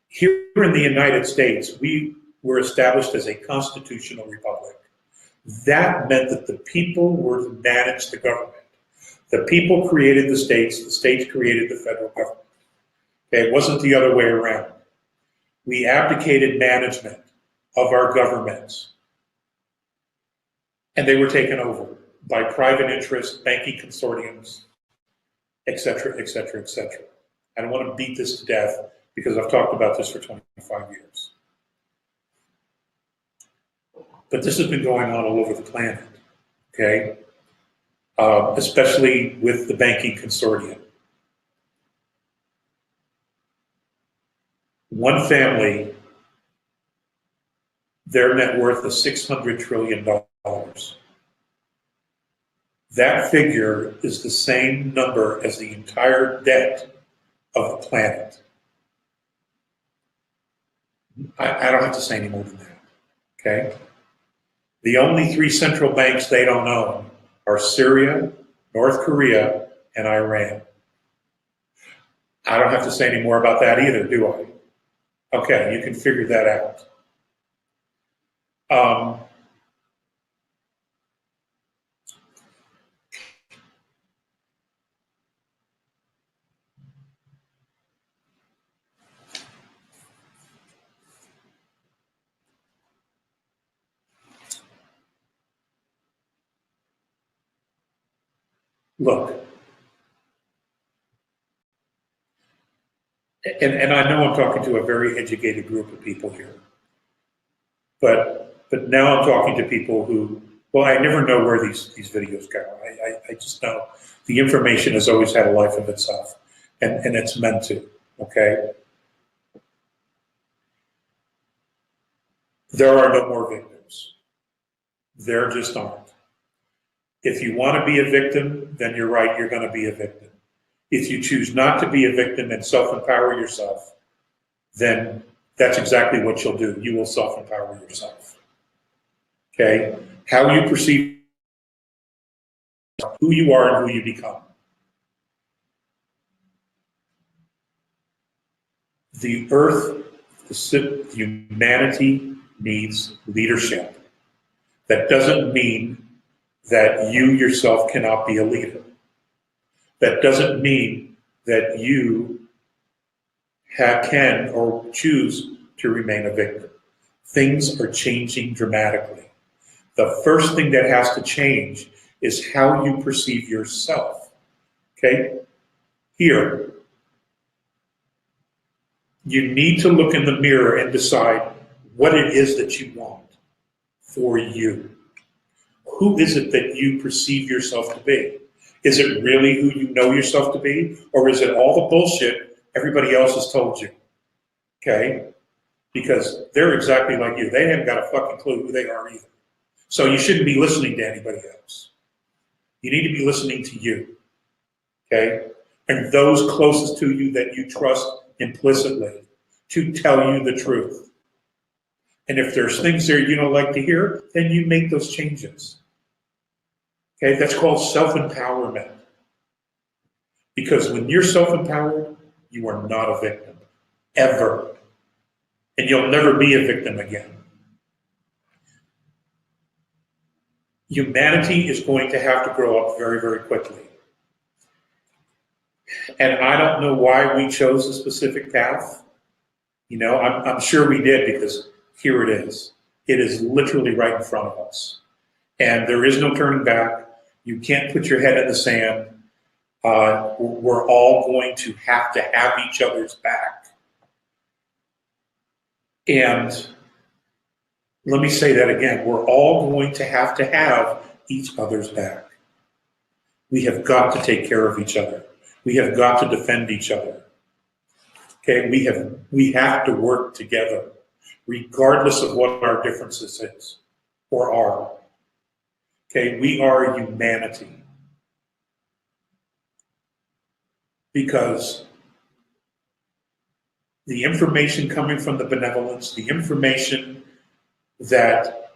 [SPEAKER 2] Here in the United States, we were established as a constitutional republic. That meant that the people were to manage the government. The people created the states created the federal government. Okay? It wasn't the other way around. We abdicated management of our governments, and they were taken over by private interests, banking consortiums, et cetera, et cetera, et cetera. I don't want to beat this to death because I've talked about this for 25 years. But this has been going on all over the planet, okay? Especially with the banking consortium. One family, their net worth is $600 trillion. That figure is the same number as the entire debt of the planet. I don't have to say any more than that, okay? The only three central banks they don't own are Syria, North Korea, and Iran. I don't have to say any more about that either, do I? Okay, you can figure that out. Look, and I know I'm talking to a very educated group of people here, but now I'm talking to people who, well, I never know where these videos go. I just know the information has always had a life of itself, and it's meant to, okay? There are no more victims. There just aren't. If you want to be a victim, then you're right, you're going to be a victim. If you choose not to be a victim and self-empower yourself, then that's exactly what you'll do. You will self-empower yourself. Okay? How you perceive who you are and who you become. The earth, humanity needs leadership. That doesn't mean that you yourself cannot be a leader. That doesn't mean that you can or choose to remain a victim. Things are changing dramatically. The first thing that has to change is how you perceive yourself. Okay? Here, you need to look in the mirror and decide what it is that you want for you. Who is it that you perceive yourself to be? Is it really who you know yourself to be? Or is it all the bullshit everybody else has told you? Okay? Because they're exactly like you. They haven't got a fucking clue who they are either. So you shouldn't be listening to anybody else. You need to be listening to you. Okay? And those closest to you that you trust implicitly to tell you the truth. And if there's things there you don't like to hear, then you make those changes. Okay, that's called self-empowerment. Because when you're self-empowered, you are not a victim, ever. And you'll never be a victim again. Humanity is going to have to grow up very, very quickly. And I don't know why we chose a specific path. You know, I'm sure we did, because here it is. It is literally right in front of us. And there is no turning back. You can't put your head in the sand. We're all going to have each other's back. And let me say that again. We're all going to have each other's back. We have got to take care of each other. We have got to defend each other. Okay, we have to work together, regardless of what our differences is or are. Okay, we are humanity. Because the information coming from the benevolence, the information that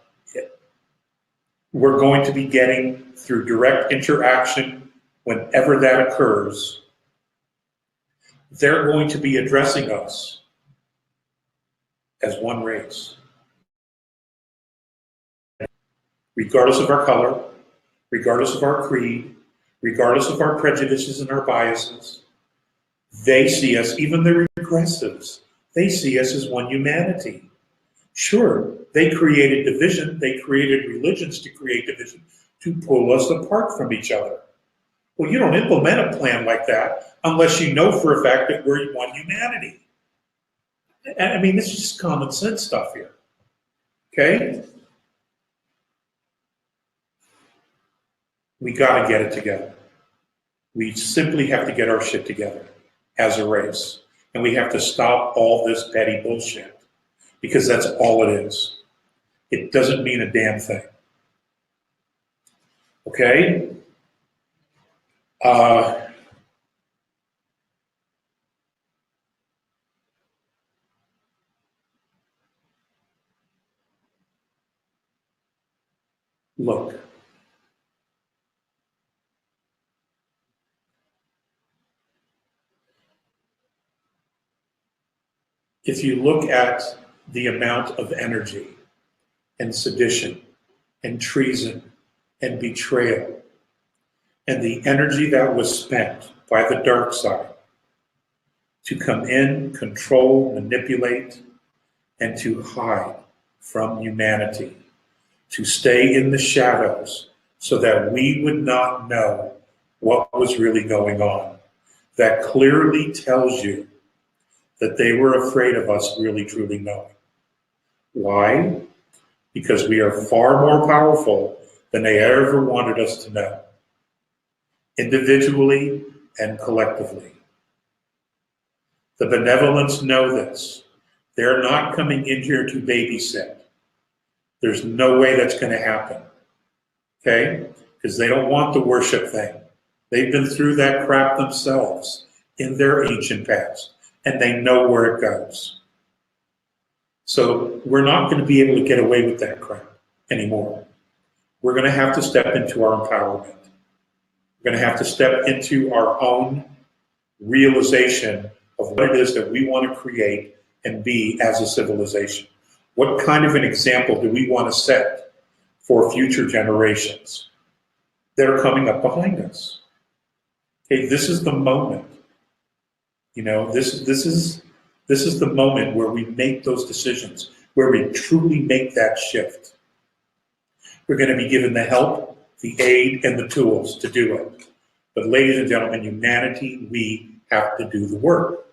[SPEAKER 2] we're going to be getting through direct interaction, whenever that occurs, they're going to be addressing us as one race. Regardless of our color, regardless of our creed, regardless of our prejudices and our biases, they see us, even the regressives, they see us as one humanity. Sure, they created division, they created religions to create division, to pull us apart from each other. Well, you don't implement a plan like that unless you know for a fact that we're one humanity. And I mean, this is just common sense stuff here, okay? We got to get it together. We simply have to get our shit together as a race. And we have to stop all this petty bullshit, because that's all it is. It doesn't mean a damn thing. Okay? Look. If you look at the amount of energy and sedition and treason and betrayal and the energy that was spent by the dark side to come in, control, manipulate, and to hide from humanity, to stay in the shadows so that we would not know what was really going on, that clearly tells you that they were afraid of us really truly knowing. Why? Because we are far more powerful than they ever wanted us to know, individually and collectively. The benevolents know this. They're not coming in here to babysit. There's no way that's going to happen, okay? Because they don't want the worship thing. They've been through that crap themselves in their ancient past, and they know where it goes. So we're not going to be able to get away with that crap anymore. We're going to have to step into our empowerment. We're going to have to step into our own realization of what it is that we want to create and be as a civilization. What kind of an example do we want to set for future generations that are coming up behind us? Okay, this is the moment. You know, this is the moment where we make those decisions, where we truly make that shift. We're going to be given the help, the aid, and the tools to do it. But ladies and gentlemen, humanity, we have to do the work.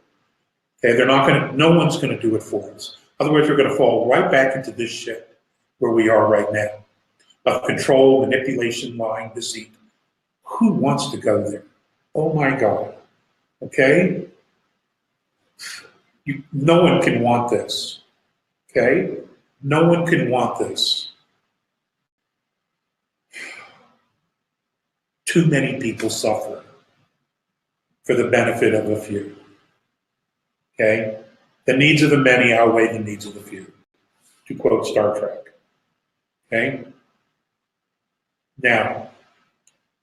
[SPEAKER 2] Okay, no one's going to do it for us. Otherwise, we're going to fall right back into this shit where we are right now, of control, manipulation, lying, deceit. Who wants to go there? Oh my God. Okay? No one can want this. Okay? No one can want this. Too many people suffer for the benefit of a few. Okay? The needs of the many outweigh the needs of the few, to quote Star Trek. Okay? Now,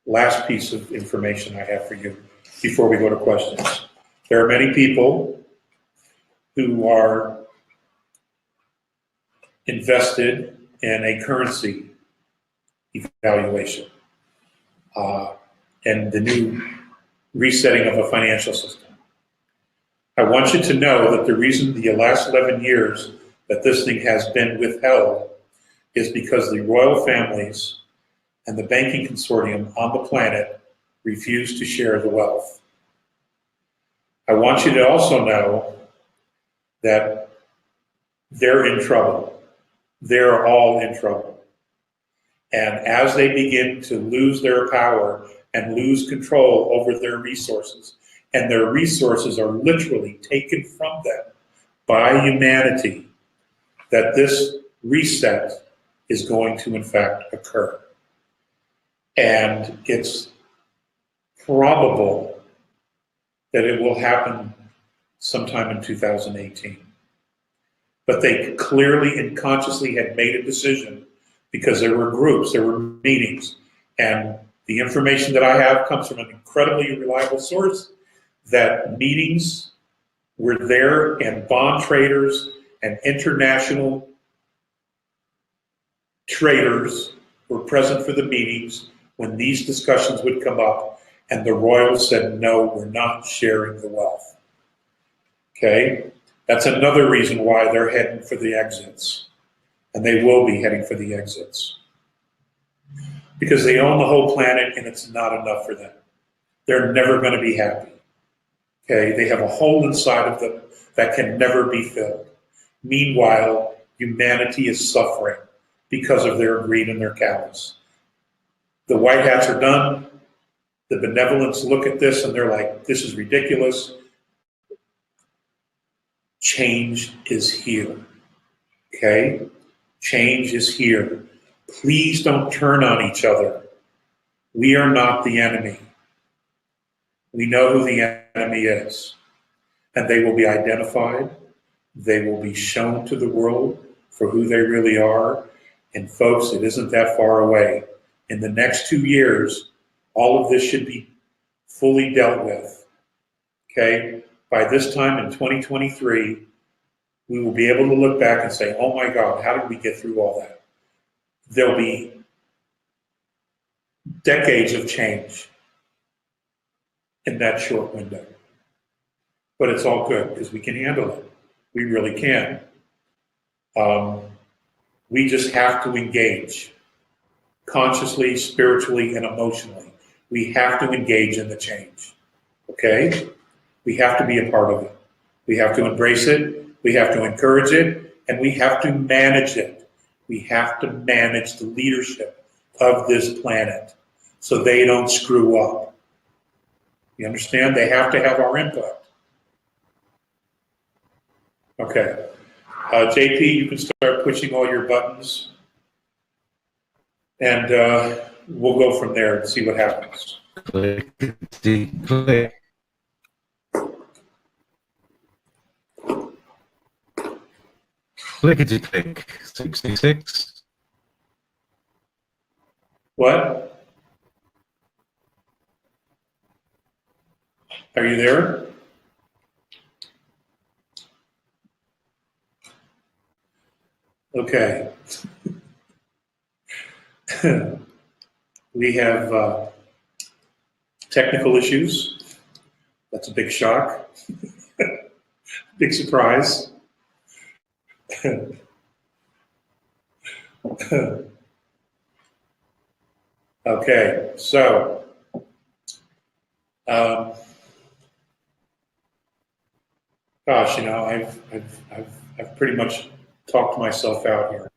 [SPEAKER 2] last piece of information I have for you before we go to questions. There are many people who are invested in a currency evaluation and the new resetting of a financial system. I want you to know that the reason the last 11 years that this thing has been withheld is because the royal families and the banking consortium on the planet refuse to share the wealth. I want you to also know that they're in trouble. They're all in trouble. And as they begin to lose their power and lose control over their resources, and their resources are literally taken from them by humanity, that this reset is going to in fact occur. And it's probable that it will happen sometime in 2018. But they clearly and consciously had made a decision because there were groups, there were meetings, and the information that I have comes from an incredibly reliable source, that meetings were there and bond traders and international traders were present for the meetings when these discussions would come up, and the royals said, no, we're not sharing the wealth. Okay? That's another reason why they're heading for the exits. And they will be heading for the exits. Because they own the whole planet and it's not enough for them. They're never going to be happy. Okay? They have a hole inside of them that can never be filled. Meanwhile, humanity is suffering because of their greed and their callous. The white hats are done. The benevolents look at this and they're like, this is ridiculous. Change is here. Okay? Change is here. Please don't turn on each other. We are not the enemy. We know who the enemy is. And they will be identified. They will be shown to the world for who they really are. And folks, it isn't that far away. In the next 2 years, all of this should be fully dealt with. Okay? By this time in 2023, we will be able to look back and say, oh my God, how did we get through all that? There'll be decades of change in that short window. But it's all good because we can handle it. We really can. We just have to engage consciously, spiritually, and emotionally. We have to engage in the change. Okay? We have to be a part of it. We have to embrace it, we have to encourage it, and we have to manage it. We have to manage the leadership of this planet so they don't screw up. You understand? They have to have our input. Okay. JP, you can start pushing all your buttons, and we'll go from there and see what happens.
[SPEAKER 3] Click. Clickety-click, 66.
[SPEAKER 2] What? Are you there? Okay. We have technical issues. That's a big shock. Big surprise. Okay, so gosh, you know, I've pretty much talked myself out here.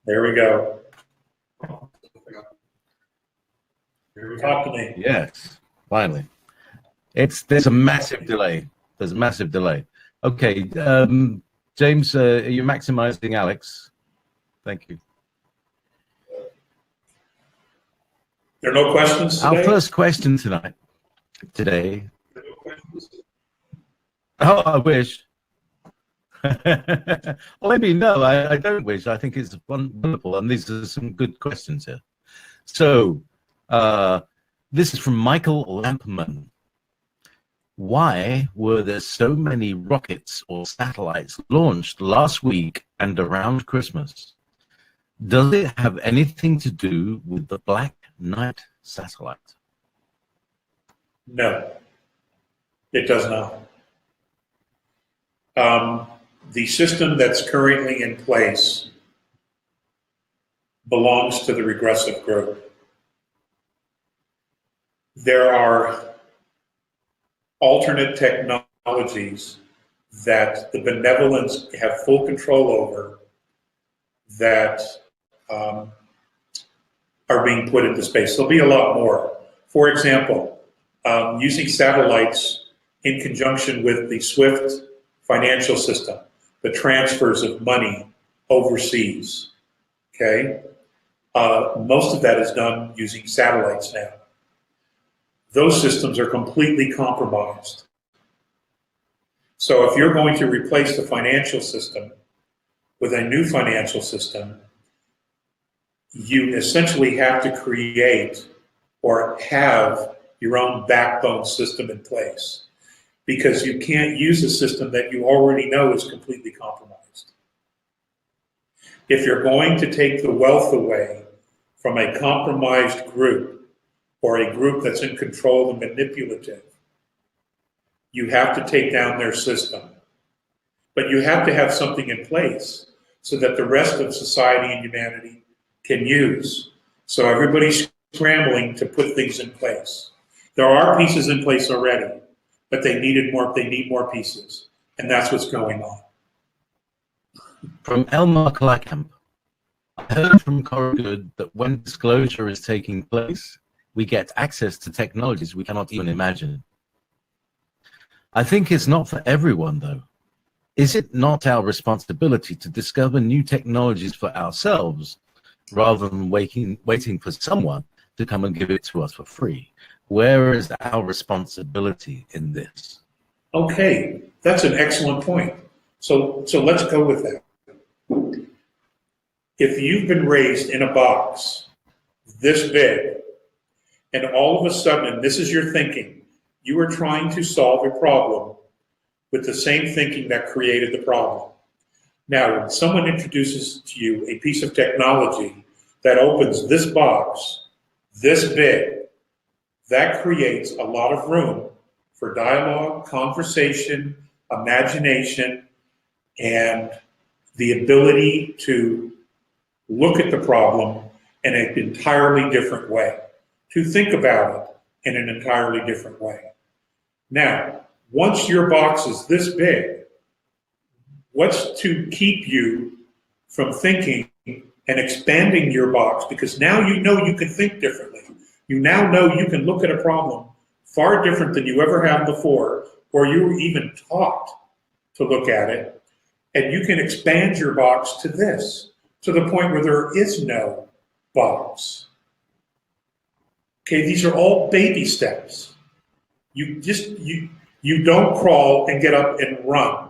[SPEAKER 2] There we go. Talk to me.
[SPEAKER 3] Yes, finally. There's a massive delay. There's a massive delay. Okay, James, are you maximizing Alex? Thank you.
[SPEAKER 2] There are no questions today?
[SPEAKER 3] Our first question today. Oh, I wish. Well, maybe no, I don't wish. I think it's wonderful, and these are some good questions here. So, this is from Michael Lampman. Why were there so many rockets or satellites launched last week and around Christmas? Does it have anything to do with the Black Knight satellite?
[SPEAKER 2] No, it does not. The system that's currently in place belongs to the regressive group. There are alternate technologies that the benevolents have full control over that are being put into space. There'll be a lot more. For example, using satellites in conjunction with the SWIFT financial system, the transfers of money overseas, okay? Most of that is done using satellites now. Those systems are completely compromised. So if you're going to replace the financial system with a new financial system, you essentially have to create or have your own backbone system in place, because you can't use a system that you already know is completely compromised. If you're going to take the wealth away from a compromised group, or a group that's in control and manipulative, you have to take down their system. But you have to have something in place so that the rest of society and humanity can use. So everybody's scrambling to put things in place. There are pieces in place already, but they need more pieces. And that's what's going on.
[SPEAKER 3] From Elmar Klakamp, I heard from Corrigan that when disclosure is taking place, we get access to technologies we cannot even imagine. I think it's not for everyone, though. Is it not our responsibility to discover new technologies for ourselves rather than waiting for someone to come and give it to us for free? Where is our responsibility in this?
[SPEAKER 2] Okay, that's an excellent point. So let's go with that. If you've been raised in a box this big, and all of a sudden, and this is your thinking, you are trying to solve a problem with the same thinking that created the problem. Now, when someone introduces to you a piece of technology that opens this box this big, that creates a lot of room for dialogue, conversation, imagination, and the ability to look at the problem in an entirely different way, to think about it in an entirely different way. Now, Once your box is this big, what's to keep you from thinking and expanding your box? Because now you know you can think differently. You now know you can look at a problem far different than you ever have before, or you were even taught to look at it. And you can expand your box to this, to the point where there is no box. Okay, these are all baby steps. You don't crawl and get up and run.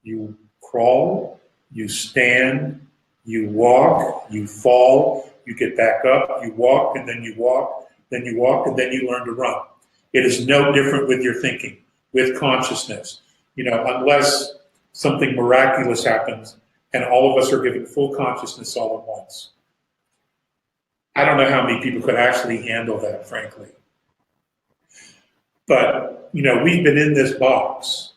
[SPEAKER 2] You crawl, you stand, you walk, you fall, you get back up, you walk, and then you walk, then you walk, and then you learn to run. It is no different with your thinking, with consciousness. You know, unless something miraculous happens and all of us are given full consciousness all at once. I don't know how many people could actually handle that, frankly. But, you know, we've been in this box,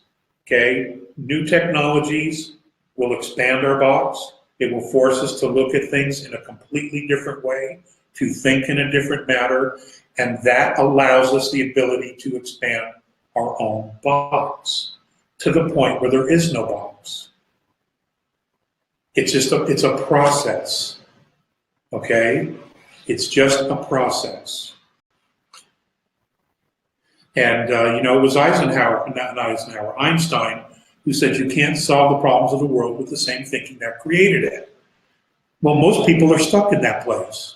[SPEAKER 2] okay? New technologies will expand our box. It will force us to look at things in a completely different way, to think in a different manner, and that allows us the ability to expand our own box to the point where there is no box. It's just it's a process, okay? It's just a process. And, you know, it was Einstein, who said you can't solve the problems of the world with the same thinking that created it. Well, most people are stuck in that place,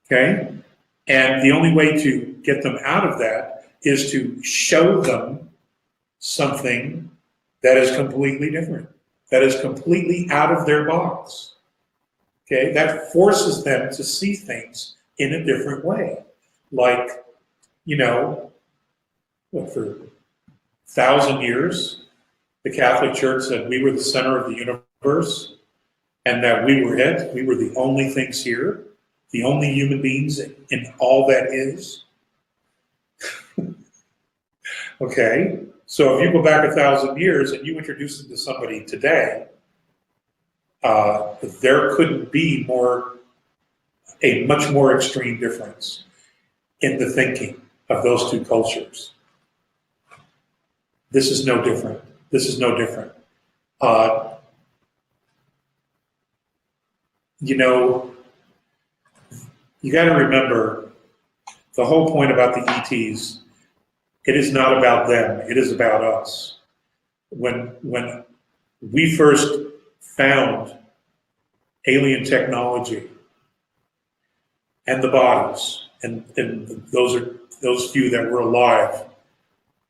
[SPEAKER 2] okay? And the only way to get them out of that is to show them something that is completely different, that is completely out of their box, okay? That forces them to see things in a different way. Like, you know, what, for 1,000 years, the Catholic Church said we were the center of the universe and that we were it. We were the only things here, the only human beings in all that is. Okay, so if you go back 1,000 years and you introduce it to somebody today, there couldn't be a much more extreme difference in the thinking of those two cultures. This is no different. This is no different. You know, you got to remember the whole point about the ETs. It is not about them. It is about us. When we first found alien technology and the bodies, and those few that were alive,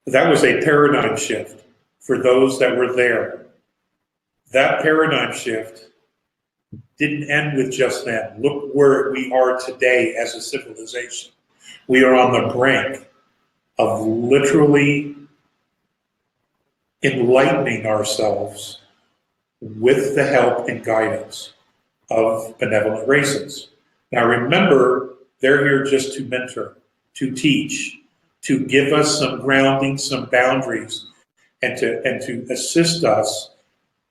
[SPEAKER 2] that was a paradigm shift for those that were there. That paradigm shift didn't end with just them. Look where we are today as a civilization. We are on the brink of literally enlightening ourselves with the help and guidance of benevolent races. Now remember, they're here just to mentor, to teach, to give us some grounding, some boundaries, and to assist us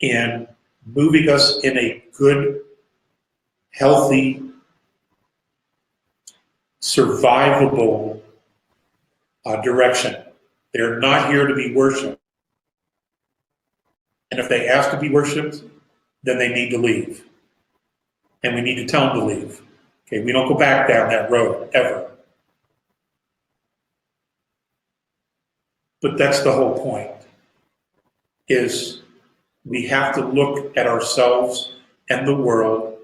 [SPEAKER 2] in moving us in a good, healthy, survivable direction. They're not here to be worshipped. And if they ask to be worshipped, then they need to leave. And we need to tell them to leave. Okay, we don't go back down that road, ever. But that's the whole point, is we have to look at ourselves and the world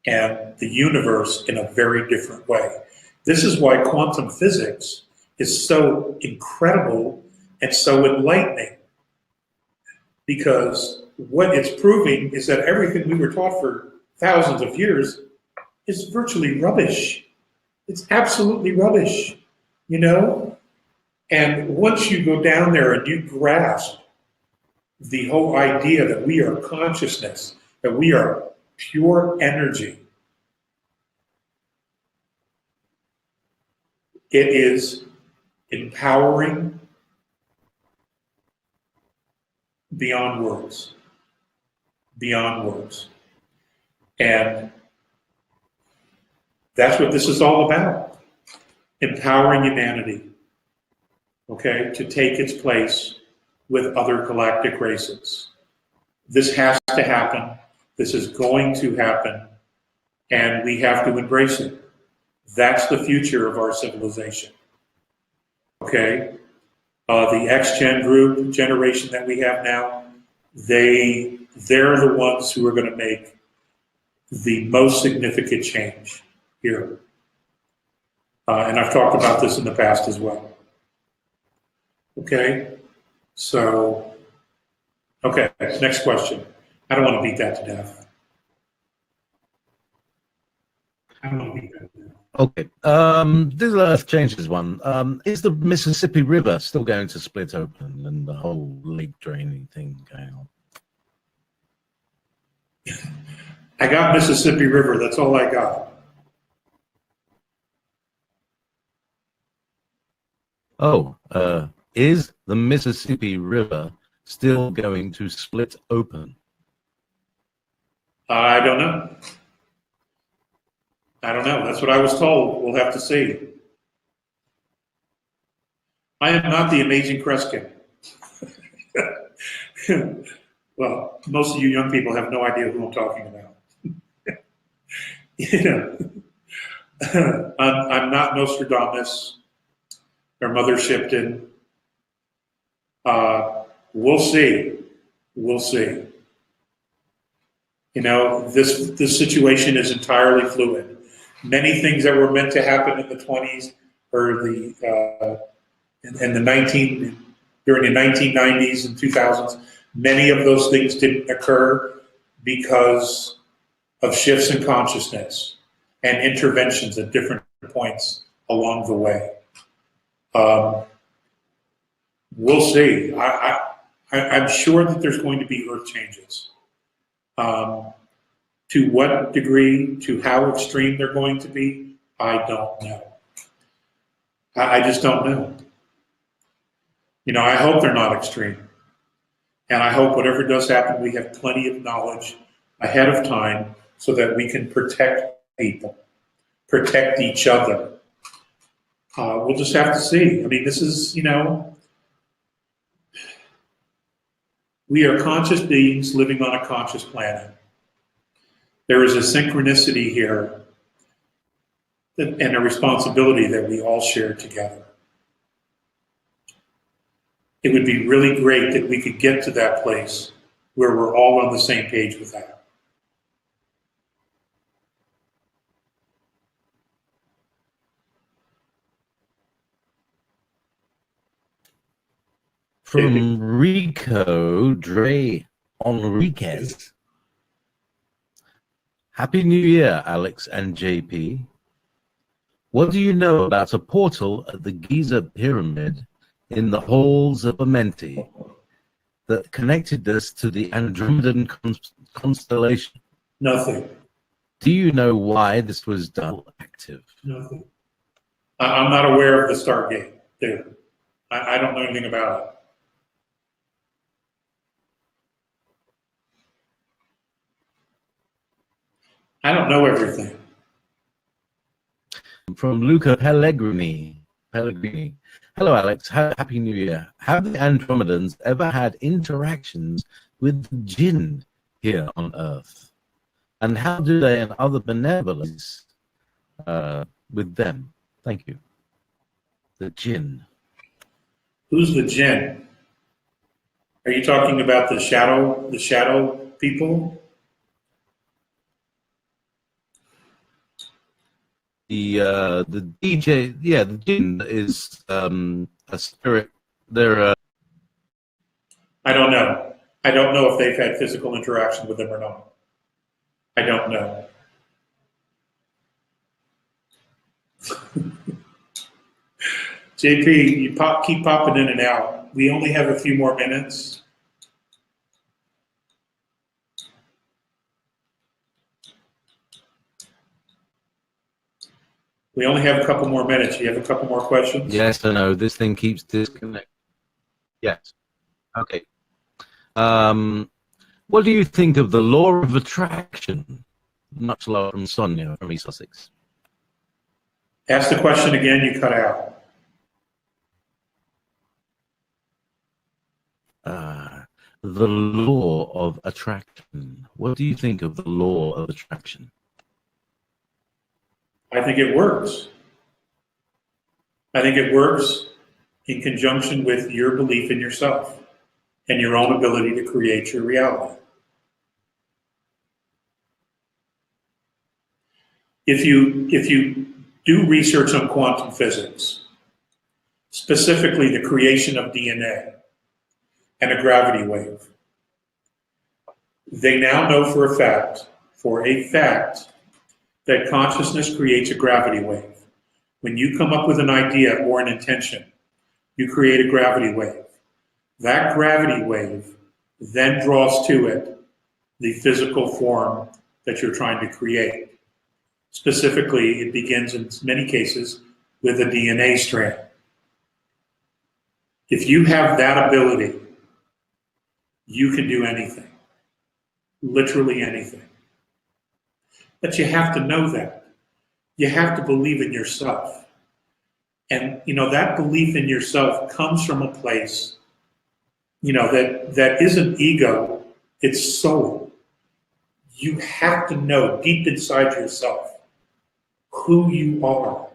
[SPEAKER 2] and the universe in a very different way. This is why quantum physics is so incredible and so enlightening, because what it's proving is that everything we were taught for thousands of years is virtually rubbish. It's absolutely rubbish, you know? And once you go down there and you grasp the whole idea that we are consciousness, that we are pure energy, it is empowering beyond words, beyond words. And that's what this is all about, empowering humanity. okay, to take its place with other galactic races. This has to happen. This is going to happen, and we have to embrace it. That's the future of our civilization. Okay? The X-Gen group, generation that we have now, they're the ones who are going to make the most significant change here. And I've talked about this in the past as well. Okay? So, okay, next question. I don't want to beat that to death. I don't want to beat that to death.
[SPEAKER 3] Okay, this Earth changes one. Is the Mississippi River still going to split open and the whole lake draining thing going on?
[SPEAKER 2] I got Mississippi River, that's all I got.
[SPEAKER 3] Oh, is the Mississippi River still going to split open?
[SPEAKER 2] I don't know. I don't know. That's what I was told. We'll have to see. I am not the amazing Kreskin. Well, most of you young people have no idea who I'm talking about. You know, I'm not Nostradamus or Mother Shipton. We'll see. We'll see. You know, this situation is entirely fluid. Many things that were meant to happen in the 20s or during the 1990s and 2000s, many of those things didn't occur because of shifts in consciousness and interventions at different points along the way. We'll see. I'm sure that there's going to be earth changes. To what degree, to how extreme they're going to be, I don't know. I just don't know. You know, I hope they're not extreme. And I hope whatever does happen, we have plenty of knowledge ahead of time so that we can protect people, protect each other. We'll just have to see. I mean, this is, you know, we are conscious beings living on a conscious planet. There is a synchronicity here and a responsibility that we all share together. It would be really great that we could get to that place where we're all on the same page with that.
[SPEAKER 3] From Rico Dre Enriquez. Happy New Year, Alex and JP. What do you know about a portal at the Giza Pyramid in the halls of Amenti that connected us to the Andromedan constellation?
[SPEAKER 2] Nothing.
[SPEAKER 3] Do you know why this was done active?
[SPEAKER 2] Nothing. I'm not aware of the Stargate there. I don't know anything about it. I don't know everything.
[SPEAKER 3] From Luca Pellegrini. Hello, Alex. Happy New Year. Have the Andromedans ever had interactions with the jinn here on Earth? And how do they and other benevolents with them? Thank you. The jinn.
[SPEAKER 2] Who's the jinn? Are you talking about the shadow people?
[SPEAKER 3] The DJ, yeah, the jinn is a spirit. They're
[SPEAKER 2] I don't know. I don't know if they've had physical interaction with them or not. I don't know. JP, you keep popping in and out. We only have a few more minutes. We only have a couple more minutes. You have a couple more questions?
[SPEAKER 3] Yes, I know. This thing keeps disconnecting. Yes. Okay. What do you think of the law of attraction? Much love from Sonia from East Sussex.
[SPEAKER 2] Ask the question again, you cut out.
[SPEAKER 3] the law of attraction. What do you think of the law of attraction?
[SPEAKER 2] I think it works. I think it works in conjunction with your belief in yourself and your own ability to create your reality. If you do research on quantum physics, specifically the creation of DNA and a gravity wave, they now know for a fact, that consciousness creates a gravity wave. When you come up with an idea or an intention, you create a gravity wave. That gravity wave then draws to it the physical form that you're trying to create. Specifically, it begins in many cases with a DNA strand. If you have that ability, you can do anything, literally anything. But you have to know that. You have to believe in yourself. And, that belief in yourself comes from a place, that isn't ego, it's soul. You have to know deep inside yourself who you are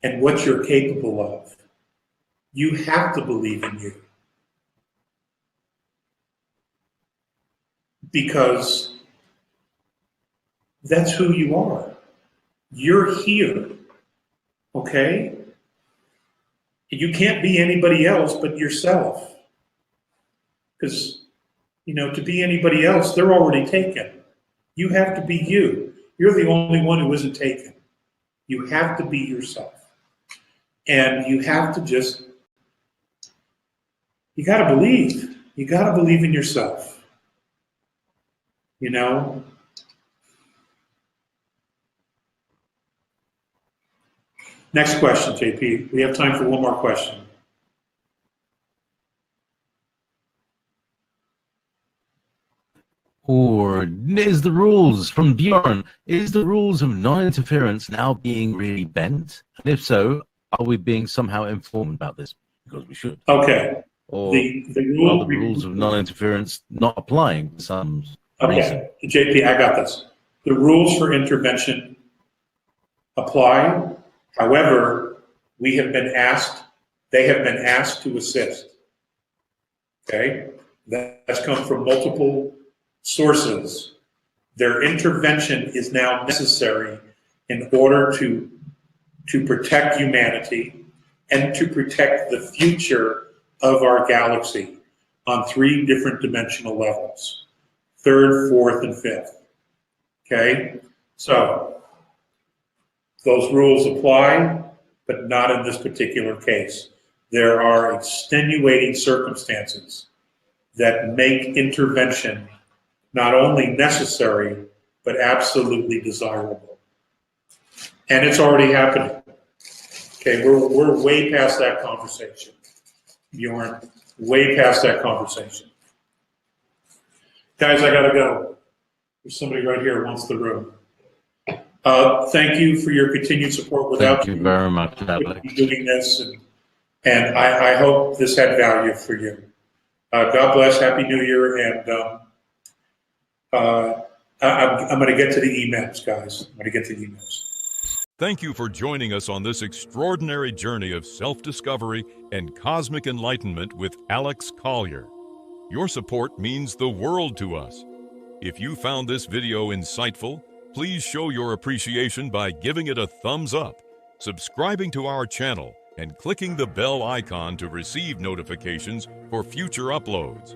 [SPEAKER 2] and what you're capable of. You have to believe in you. Because that's who you are. You're here, okay? You can't be anybody else but yourself. Because, to be anybody else, they're already taken. You have to be you. You're the only one who isn't taken. You have to be yourself. And you have to you got to believe. You got to believe in yourself. Next question, JP. We have time for one more question.
[SPEAKER 3] Or is the rules from Bjorn, is the rules of non-interference now being really bent? And if so, are we being somehow informed about this? Because we should.
[SPEAKER 2] Okay.
[SPEAKER 3] Or the rules of non-interference not applying for some reason?
[SPEAKER 2] JP, I got this. The rules for intervention apply. However, they have been asked to assist. Okay? That's come from multiple sources. Their intervention is now necessary in order to protect humanity and to protect the future of our galaxy on 3 different dimensional levels: 3rd, 4th, and 5th. Okay? So, those rules apply, but not in this particular case. There are extenuating circumstances that make intervention not only necessary, but absolutely desirable. And it's already happening. Okay, we're way past that conversation, Bjorn, way past that conversation. Guys, I gotta go. There's somebody right here who wants the room. Thank you for your continued support. Without
[SPEAKER 3] Thank you very much, Alex.
[SPEAKER 2] Doing this, and I hope this had value for you. God bless, Happy New Year, and I'm going to get to the emails, guys. I'm going to get to the emails.
[SPEAKER 1] Thank you for joining us on this extraordinary journey of self-discovery and cosmic enlightenment with Alex Collier. Your support means the world to us. If you found this video insightful, please show your appreciation by giving it a thumbs up, subscribing to our channel, and clicking the bell icon to receive notifications for future uploads.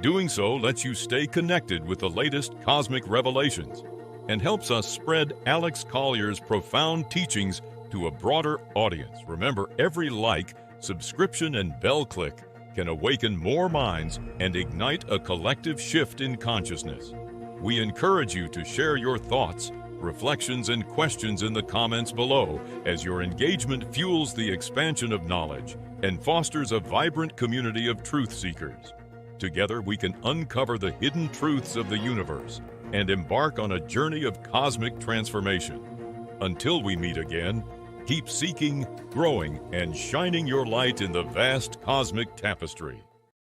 [SPEAKER 1] Doing so lets you stay connected with the latest cosmic revelations and helps us spread Alex Collier's profound teachings to a broader audience. Remember, every like, subscription, and bell click can awaken more minds and ignite a collective shift in consciousness. We encourage you to share your thoughts, reflections, and questions in the comments below, as your engagement fuels the expansion of knowledge and fosters a vibrant community of truth seekers. Together, we can uncover the hidden truths of the universe and embark on a journey of cosmic transformation. Until we meet again, keep seeking, growing, and shining your light in the vast cosmic tapestry.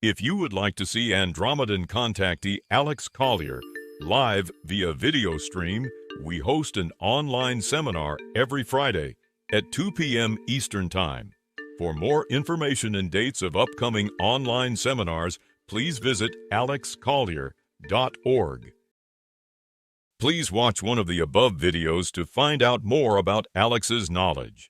[SPEAKER 1] If you would like to see Andromedan contactee Alex Collier live via video stream, we host an online seminar every Friday at 2 p.m. Eastern Time. For more information and dates of upcoming online seminars, please visit alexcollier.org. Please watch one of the above videos to find out more about Alex's knowledge.